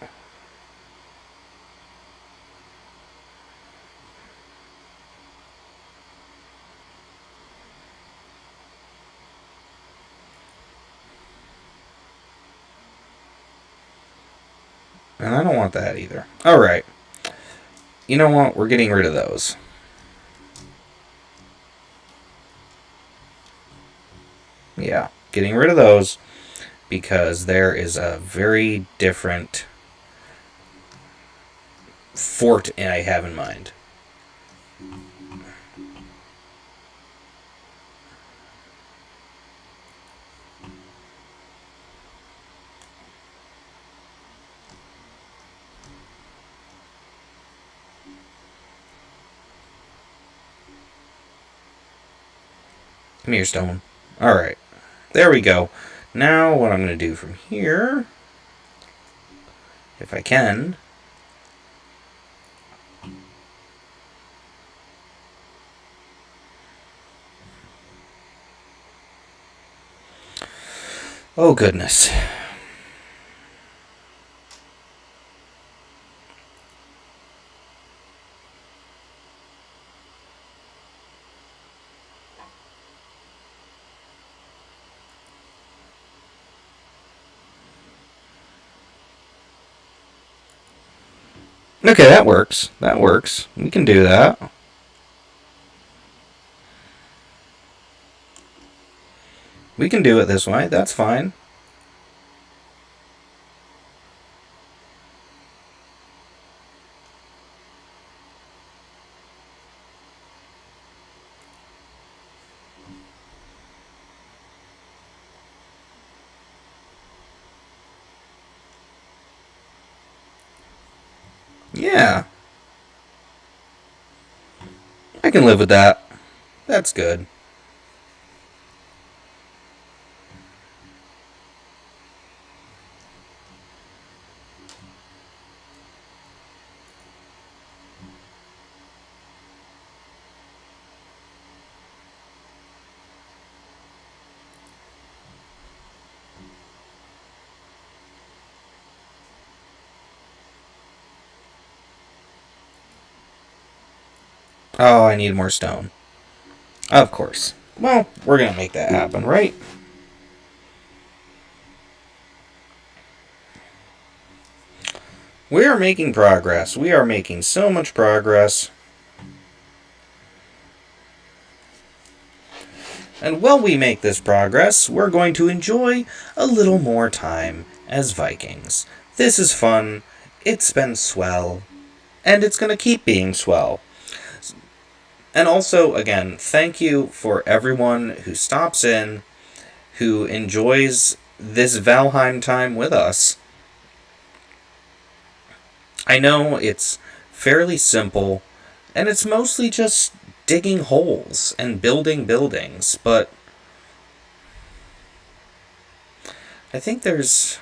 And I don't want that either. Alright. You know what? We're getting rid of those. Yeah, getting rid of those, because there is a very different fort I have in mind. Come here, stone. Alright. There we go. Now, what I'm going to do from here, if I can. Oh, goodness. Okay, that works. That works. We can do that. We can do it this way. That's fine. Yeah. I can live with that. That's good. Oh, I need more stone. Of course. Well, we're gonna make that happen, right? We are making progress. We are making so much progress. And while we make this progress, we're going to enjoy a little more time as Vikings. This is fun. It's been swell. And it's going to keep being swell. And also, again, thank you for everyone who stops in, who enjoys this Valheim time with us. I know it's fairly simple, and it's mostly just digging holes and building buildings, but I think there's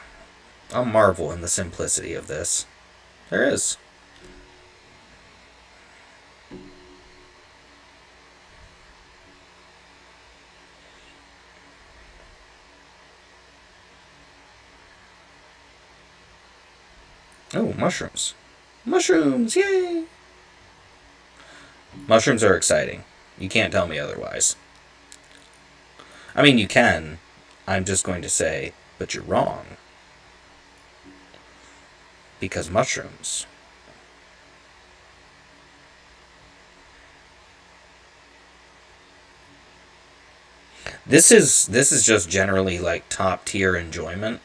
a marvel in the simplicity of this. There is. Oh, mushrooms. Mushrooms, yay! Mushrooms are exciting. You can't tell me otherwise. I mean, you can. I'm just going to say, but you're wrong. Because mushrooms. This is just generally like top tier enjoyment.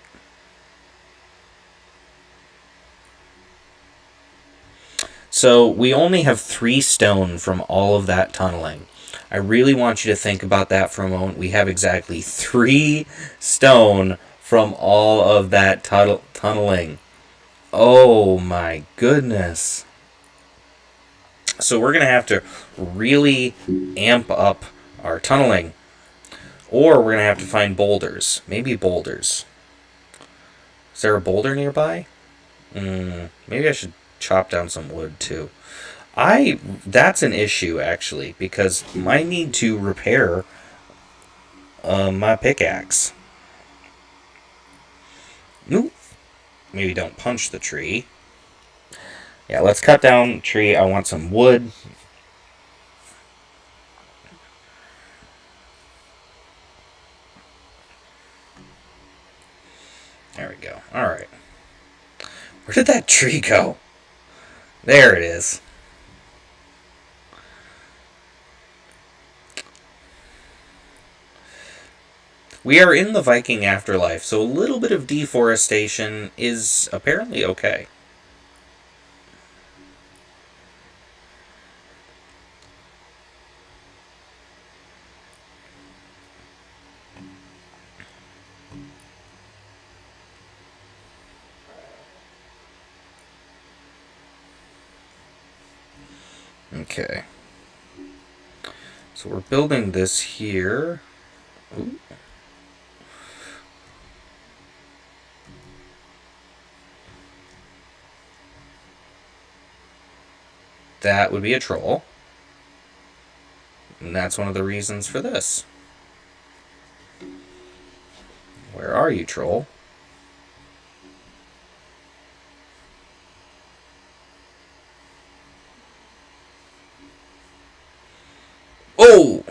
So we only have 3 stone from all of that tunneling. I really want you to think about that for a moment. We have exactly 3 stone from all of that tunneling. Oh my goodness. So we're going to have to really amp up our tunneling. Or we're going to have to find boulders. Maybe boulders. Is there a boulder nearby? Maybe I should chop down some wood too. That's an issue actually because I need to repair my pickaxe. Nope. Maybe don't punch the tree. Yeah, let's cut down the tree. I want some wood. There we go. All right. Where did that tree go? There it is. We are in the Viking afterlife, so a little bit of deforestation is apparently okay. Okay. So we're building this here. Ooh. That would be a troll. And that's one of the reasons for this. Where are you, troll? Oh!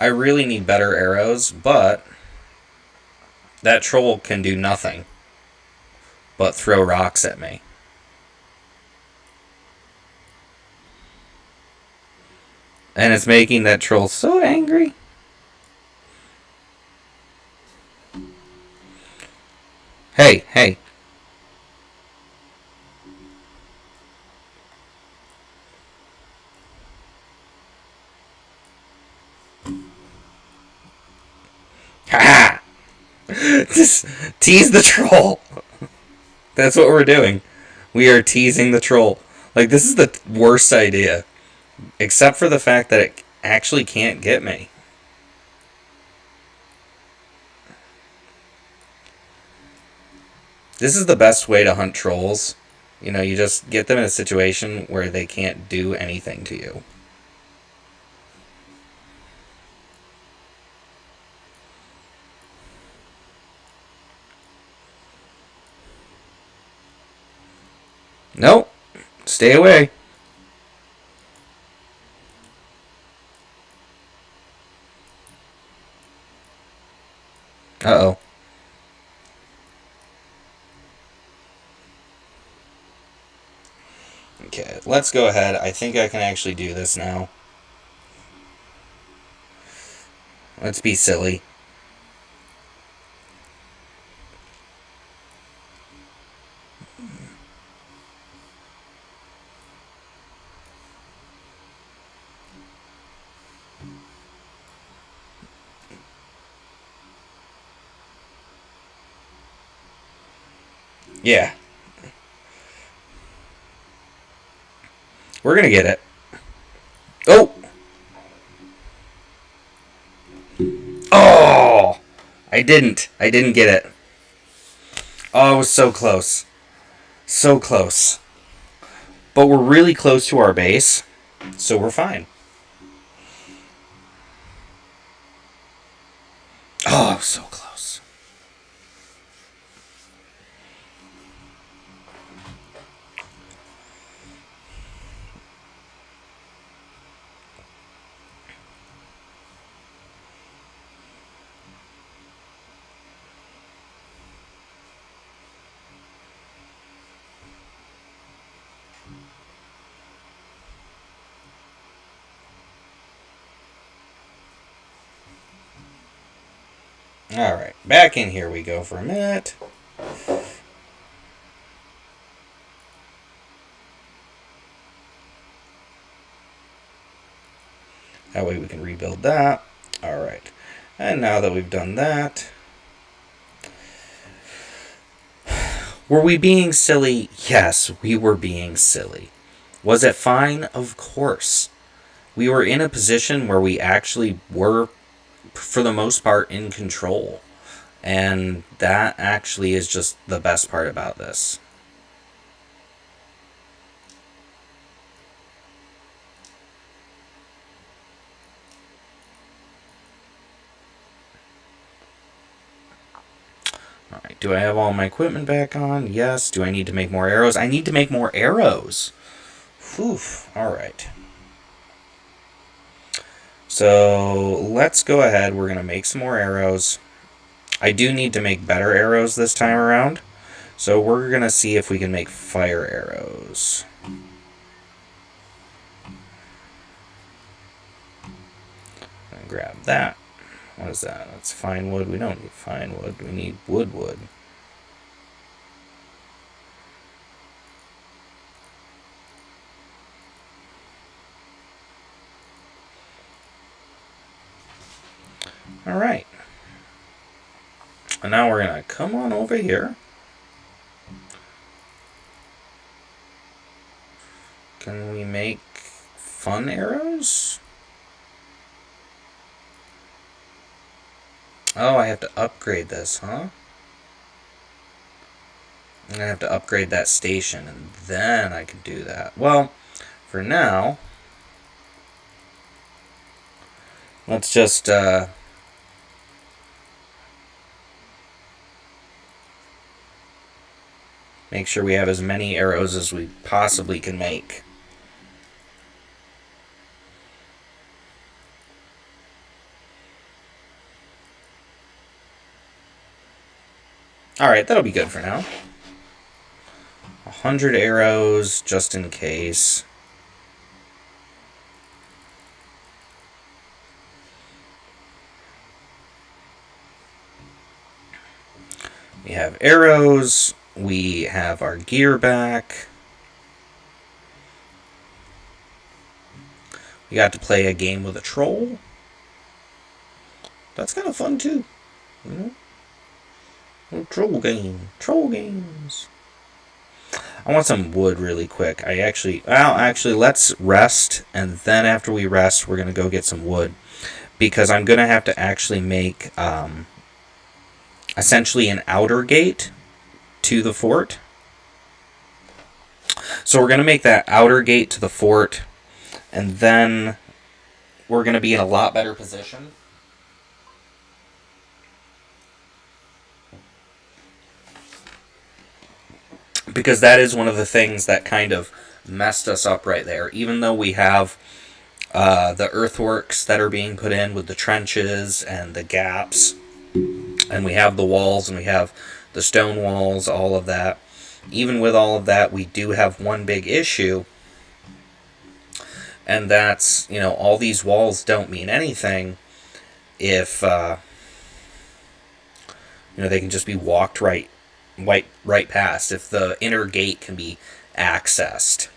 I really need better arrows, but that troll can do nothing but throw rocks at me. And it's making that troll so angry. Hey, hey. Ha! Just tease the troll. That's what we're doing. We are teasing the troll. Like, this is the worst idea. Except for the fact that it actually can't get me. This is the best way to hunt trolls. You know, you just get them in a situation where they can't do anything to you. Nope. Stay away. Uh-oh. Okay, let's go ahead. I think I can actually do this now. Let's be silly. Yeah. We're gonna get it. Oh! Oh! I didn't. I didn't get it. Oh, I was so close. So close. But we're really close to our base, so we're fine. Oh, I was so close. Alright, back in here we go for a minute. That way we can rebuild that. Alright. And now that we've done that... Were we being silly? Yes, we were being silly. Was it fine? Of course. We were in a position where we actually were, for the most part, in control. And that actually is just the best part about this. Alright, do I have all my equipment back on? Yes. Do I need to make more arrows? I need to make more arrows. Whew. Alright. So, let's go ahead. We're going to make some more arrows. I do need to make better arrows this time around. So, we're going to see if we can make fire arrows. Grab that. What is that? That's fine wood. We don't need fine wood. We need wood. Alright. And now we're going to come on over here. Can we make fun arrows? Oh, I have to upgrade this, huh? I'm going to have to upgrade that station, and then I can do that. Well, for now, let's just, make sure we have as many arrows as we possibly can make. Alright, that'll be good for now. 100 arrows, just in case. We have arrows. We have our gear back. We got to play a game with a troll. That's kind of fun, too. You know? Troll game. Troll games. I want some wood really quick. Actually, let's rest, and then after we rest, we're going to go get some wood. Because I'm going to have to actually make, essentially an outer gate to the fort. So we're going to make that outer gate to the fort, and then we're going to be in a lot better position. Because that is one of the things that kind of messed us up right there. Even though we have the earthworks that are being put in with the trenches and the gaps, and we have the walls and we have the stone walls, all of that. Even with all of that, we do have one big issue, and that's, all these walls don't mean anything if they can just be walked right past, if the inner gate can be accessed.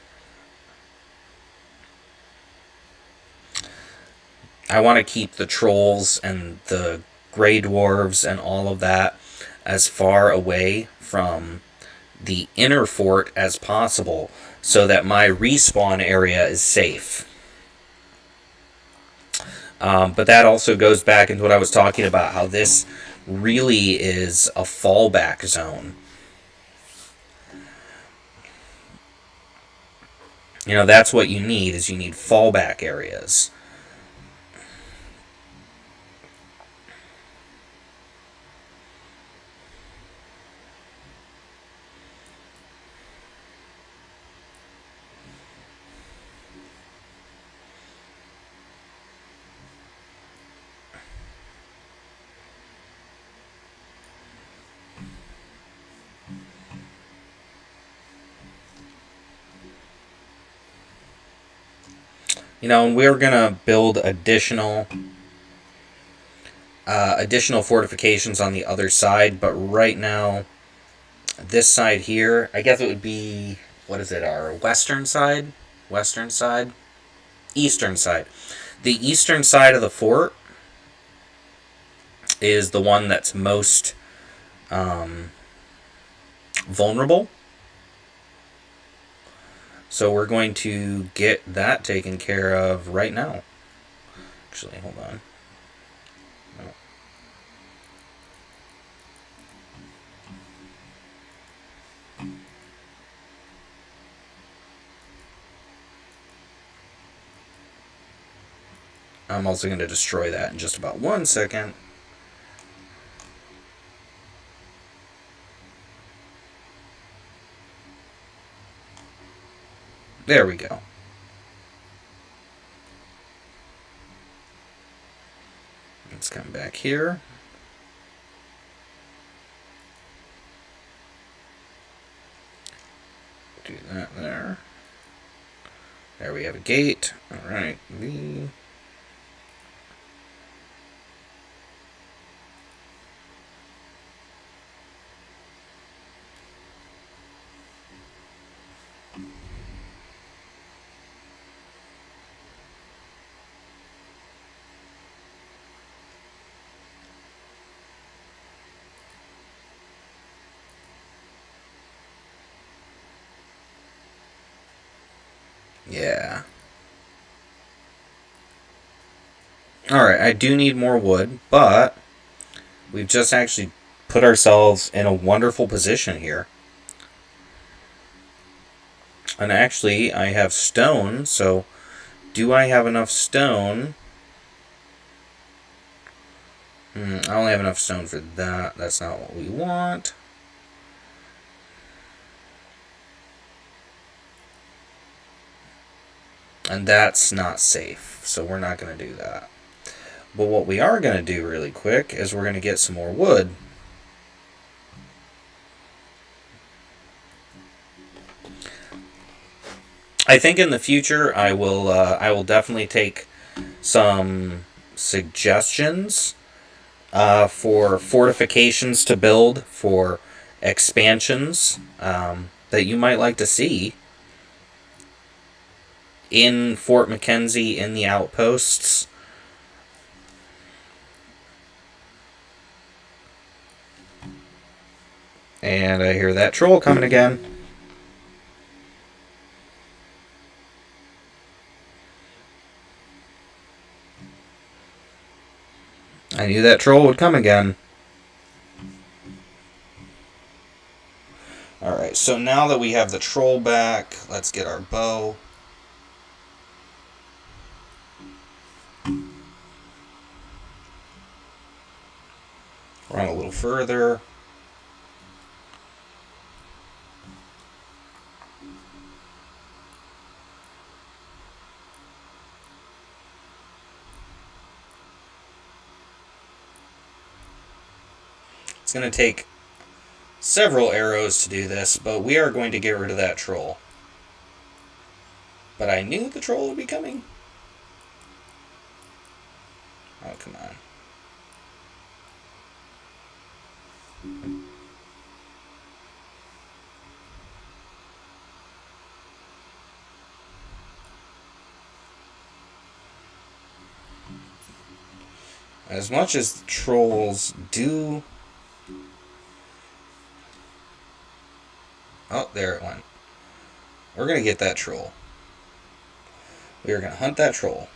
I want to keep the trolls and the gray dwarves and all of that as far away from the inner fort as possible so that my respawn area is safe. But that also goes back into what I was talking about, how this really is a fallback zone. That's what you need, is you need fallback areas. And we're gonna build additional fortifications on the other side, but right now, this side here, I guess it would be, what is it, our western side? Western side? Eastern side. The eastern side of the fort is the one that's most vulnerable. So we're going to get that taken care of right now. Actually, hold on. No. I'm also going to destroy that in just about 1 second. There we go. Let's come back here. Do that there. There we have a gate. Alright, yeah. Alright, I do need more wood, but we've just actually put ourselves in a wonderful position here. And actually, I have stone, so do I have enough stone? I only have enough stone for that. That's not what we want. And that's not safe, so we're not going to do that. But what we are going to do really quick is we're going to get some more wood. I think in the future I will definitely take some suggestions for fortifications to build, for expansions that you might like to see in Fort Mackenzie, in the outposts. And I hear that troll coming again. I knew that troll would come again. Alright, so now that we have the troll back, let's get our bow. Run a little further. It's going to take several arrows to do this, but we are going to get rid of that troll. But I knew the troll would be coming. Oh, come on. As much as trolls do... Oh, there it went. We're going to get that troll. We are going to hunt that troll.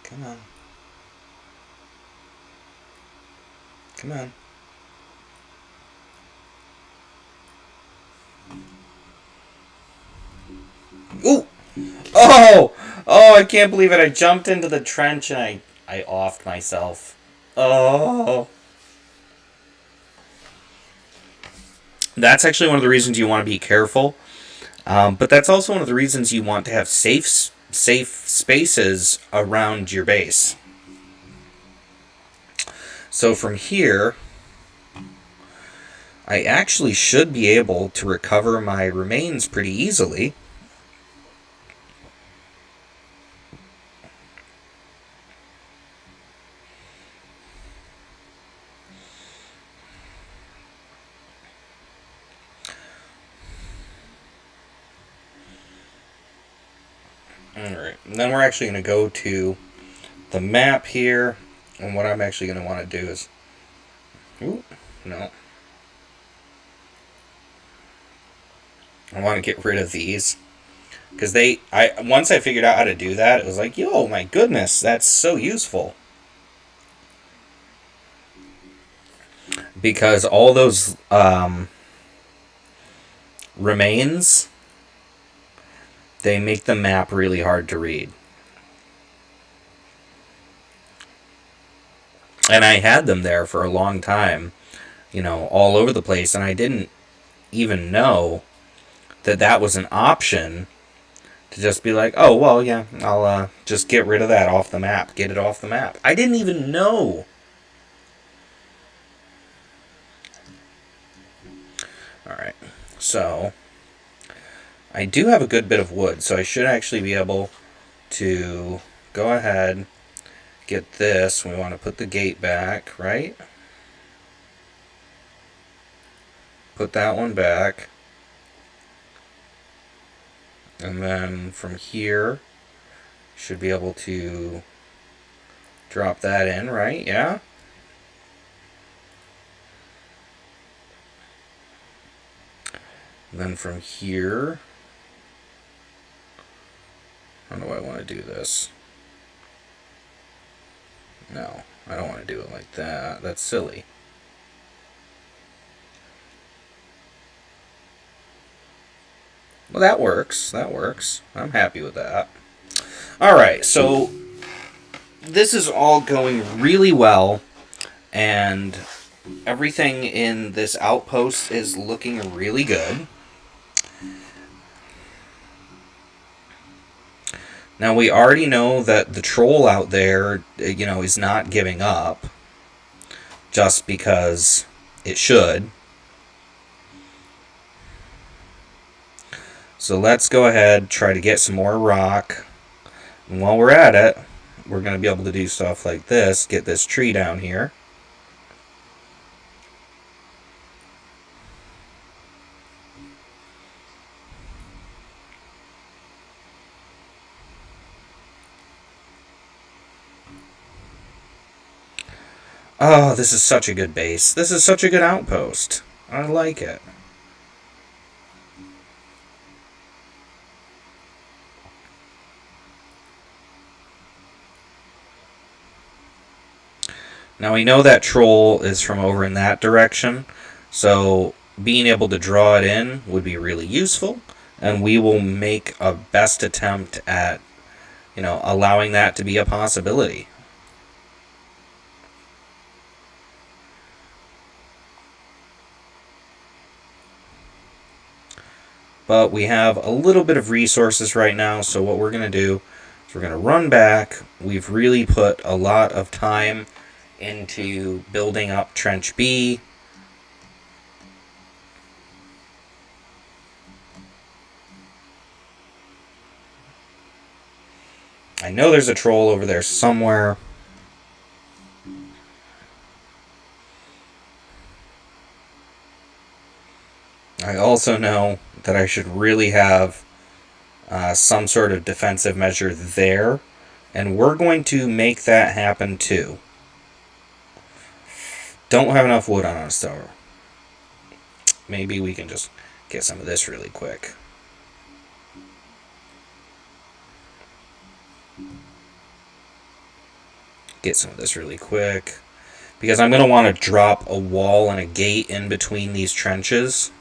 Come on. Come on. Ooh! Oh! Oh, I can't believe it. I jumped into the trench and I offed myself. Oh. That's actually one of the reasons you want to be careful. But that's also one of the reasons you want to have safe spaces around your base. So from here, I actually should be able to recover my remains pretty easily. Alright, and then we're actually going to go to the map here, and what I'm actually going to want to do is... Ooh, no. I want to get rid of these. Because once I figured out how to do that, it was like, yo, my goodness, that's so useful. Because all those remains, they make the map really hard to read. And I had them there for a long time, all over the place, and I didn't even know that was an option to just be like, oh, well, yeah, I'll just get rid of that off the map, get it off the map. I didn't even know. Alright, so I do have a good bit of wood, so I should actually be able to go ahead, get this. We want to put the gate back, right? Put that one back. And then from here, should be able to drop that in, right? Yeah? And then from here, how do I want to do this? No, I don't want to do it like that. That's silly. Well, that works. That works. I'm happy with that. Alright, so this is all going really well, and everything in this outpost is looking really good. Now, we already know that the troll out there, is not giving up just because it should. So let's go ahead, try to get some more rock. And while we're at it, we're going to be able to do stuff like this. Get this tree down here. Oh, this is such a good base. This is such a good outpost. I like it. Now we know that troll is from over in that direction, So being able to draw it in would be really useful, and we will make a best attempt at, allowing that to be a possibility. But we have a little bit of resources right now, so what we're going to do is we're going to run back. We've really put a lot of time into building up Trench B. I know there's a troll over there somewhere. I also know that I should really have some sort of defensive measure there, and we're going to make that happen too. Don't have enough wood on us though. Maybe we can just get some of this really quick. Get some of this really quick. Because I'm going to want to drop a wall and a gate in between these trenches.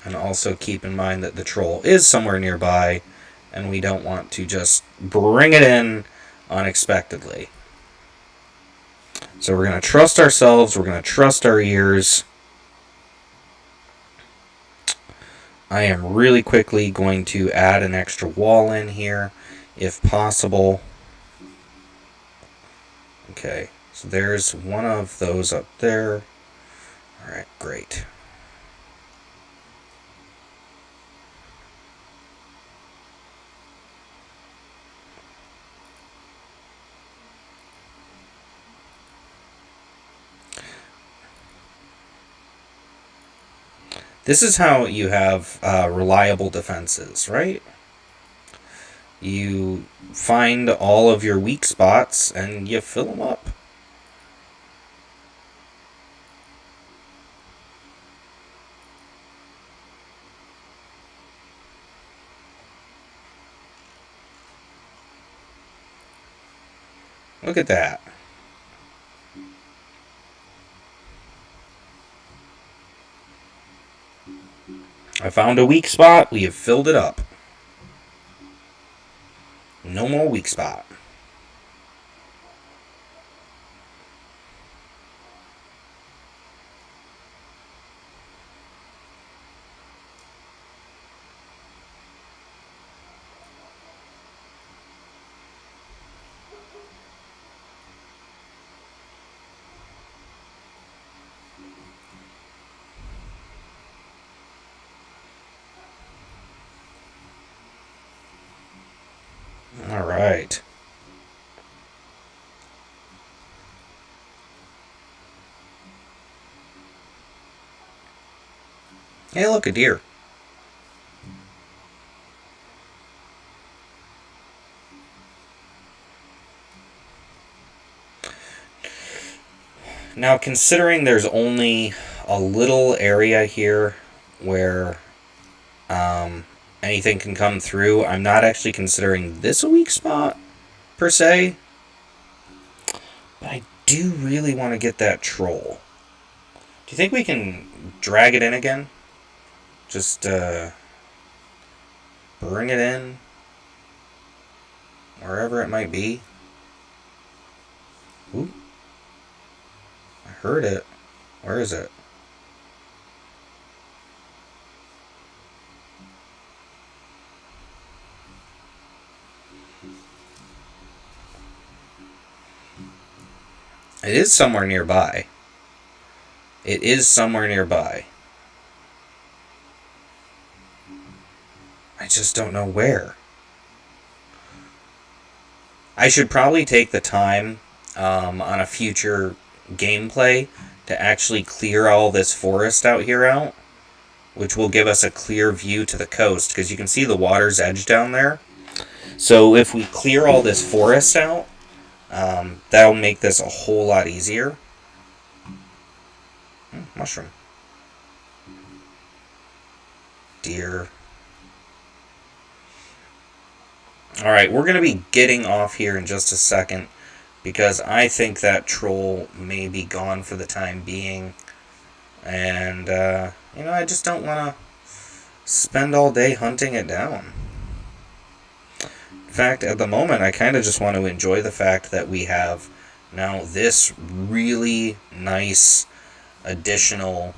And also keep in mind that the troll is somewhere nearby, and we don't want to just bring it in unexpectedly. So we're going to trust ourselves, we're going to trust our ears. I am really quickly going to add an extra wall in here, if possible. Okay, so there's one of those up there. Alright, great. This is how you have reliable defenses, right? You find all of your weak spots and you fill them up. Look at that. I found a weak spot. We have filled it up. No more weak spot. All right. Hey, look, a deer. Now, considering there's only a little area here where anything can come through, I'm not actually considering this a weak spot, per se. But I do really want to get that troll. Do you think we can drag it in again? Just bring it in wherever it might be. Ooh. I heard it. Where is it? It is somewhere nearby. It is somewhere nearby. I just don't know where. I should probably take the time on a future gameplay to actually clear all this forest out here out, which will give us a clear view to the coast, because you can see the water's edge down there. So if we clear all this forest out, that'll make this a whole lot easier. Mushroom. Deer. Alright, we're going to be getting off here in just a second because I think that troll may be gone for the time being. And, I just don't want to spend all day hunting it down. In fact, at the moment, I kind of just want to enjoy the fact that we have now this really nice additional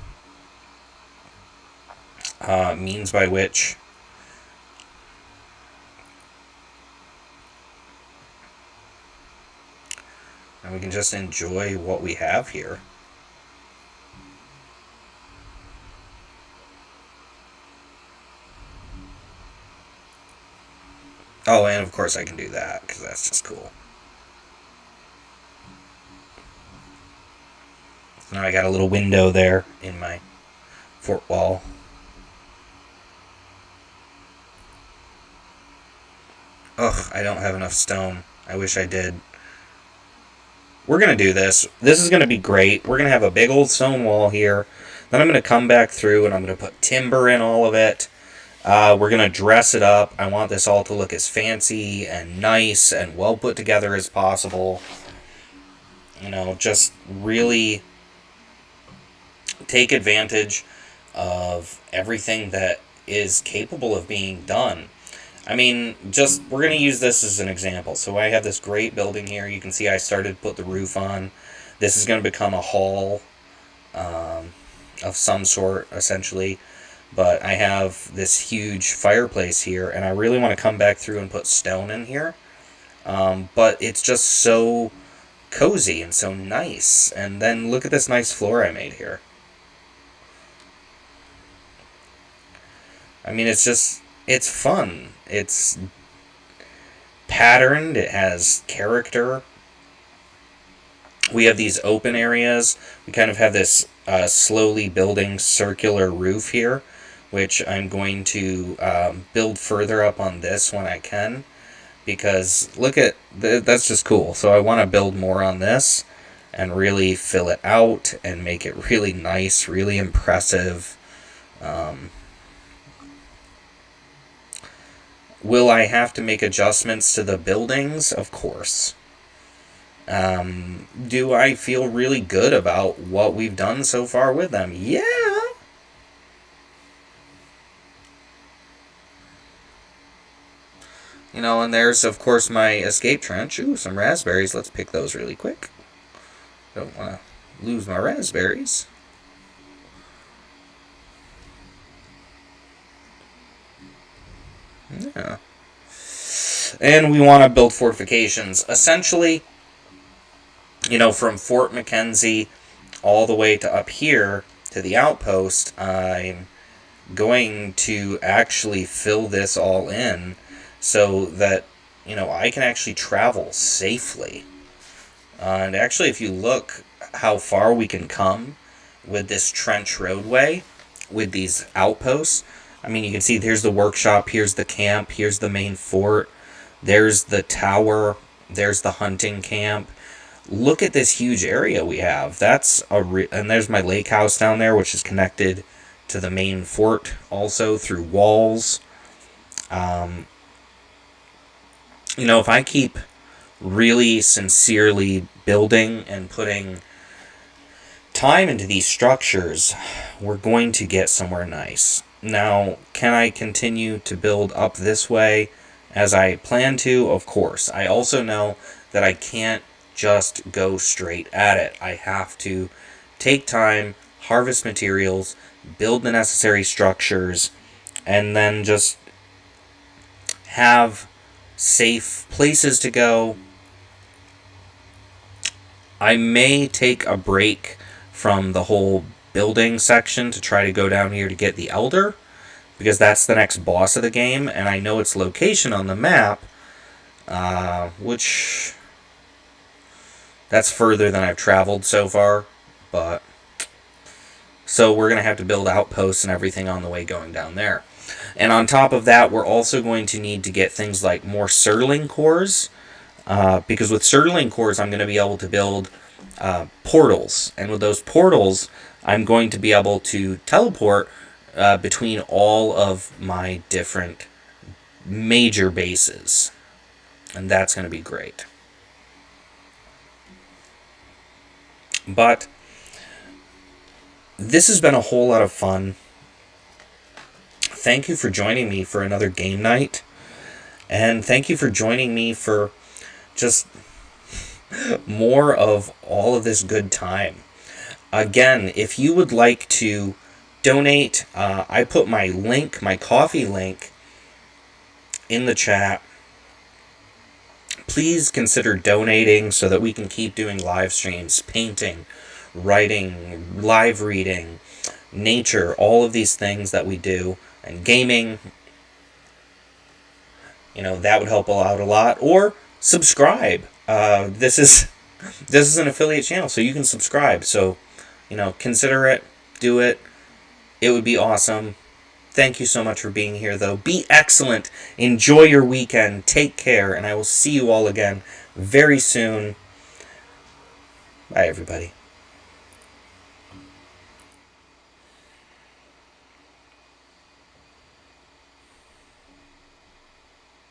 means by which and we can just enjoy what we have here. Oh, and of course I can do that, because that's just cool. Now I got a little window there in my fort wall. Ugh, I don't have enough stone. I wish I did. We're going to do this. This is going to be great. We're going to have a big old stone wall here. Then I'm going to come back through and I'm going to put timber in all of it. We're going to dress it up. I want this all to look as fancy and nice and well put together as possible. Just really take advantage of everything that is capable of being done. I mean, we're going to use this as an example. So I have this great building here. You can see I started to put the roof on. This is going to become a hall of some sort, essentially. But I have this huge fireplace here, and I really want to come back through and put stone in here. But it's just so cozy and so nice. And then look at this nice floor I made here. I mean, it's fun. It's patterned. It has character. We have these open areas. We kind of have this slowly building circular roof here, which I'm going to build further up on this when I can, because look at that's just cool. So I want to build more on this and really fill it out and make it really nice, really impressive. Will I have to make adjustments to the buildings? Of course. Do I feel really good about what we've done so far with them? Yeah. And there's, of course, my escape trench. Ooh, some raspberries. Let's pick those really quick. Don't want to lose my raspberries. Yeah. And we want to build fortifications. Essentially, from Fort Mackenzie all the way to up here to the outpost, I'm going to actually fill this all in so that, I can actually travel safely. And actually, if you look how far we can come with this trench roadway, with these outposts, I mean, you can see here's the workshop, here's the camp, here's the main fort, there's the tower, there's the hunting camp. Look at this huge area we have. And there's my lake house down there, which is connected to the main fort also through walls. If I keep really sincerely building and putting time into these structures, we're going to get somewhere nice. Now, can I continue to build up this way as I plan to? Of course. I also know that I can't just go straight at it. I have to take time, harvest materials, build the necessary structures, and then just have safe places to go. I may take a break from the whole building section to try to go down here to get the Elder, because that's the next boss of the game, and I know its location on the map, which that's further than I've traveled so far, but so we're going to have to build outposts and everything on the way going down there. And on top of that, we're also going to need to get things like more Surtling cores, because with Surtling cores, I'm going to be able to build portals. And with those portals, I'm going to be able to teleport between all of my different major bases. And that's going to be great. But this has been a whole lot of fun. Thank you for joining me for another game night. And thank you for joining me for just more of all of this good time. Again, if you would like to donate, I put my link, my coffee link, in the chat. Please consider donating so that we can keep doing live streams, painting, writing, live reading, nature, all of these things that we do, and gaming. That would help out a lot. Or subscribe. This is an affiliate channel, so you can subscribe. So, consider it, do it. It would be awesome. Thank you so much for being here, though. Be excellent. Enjoy your weekend. Take care, and I will see you all again very soon. Bye, everybody.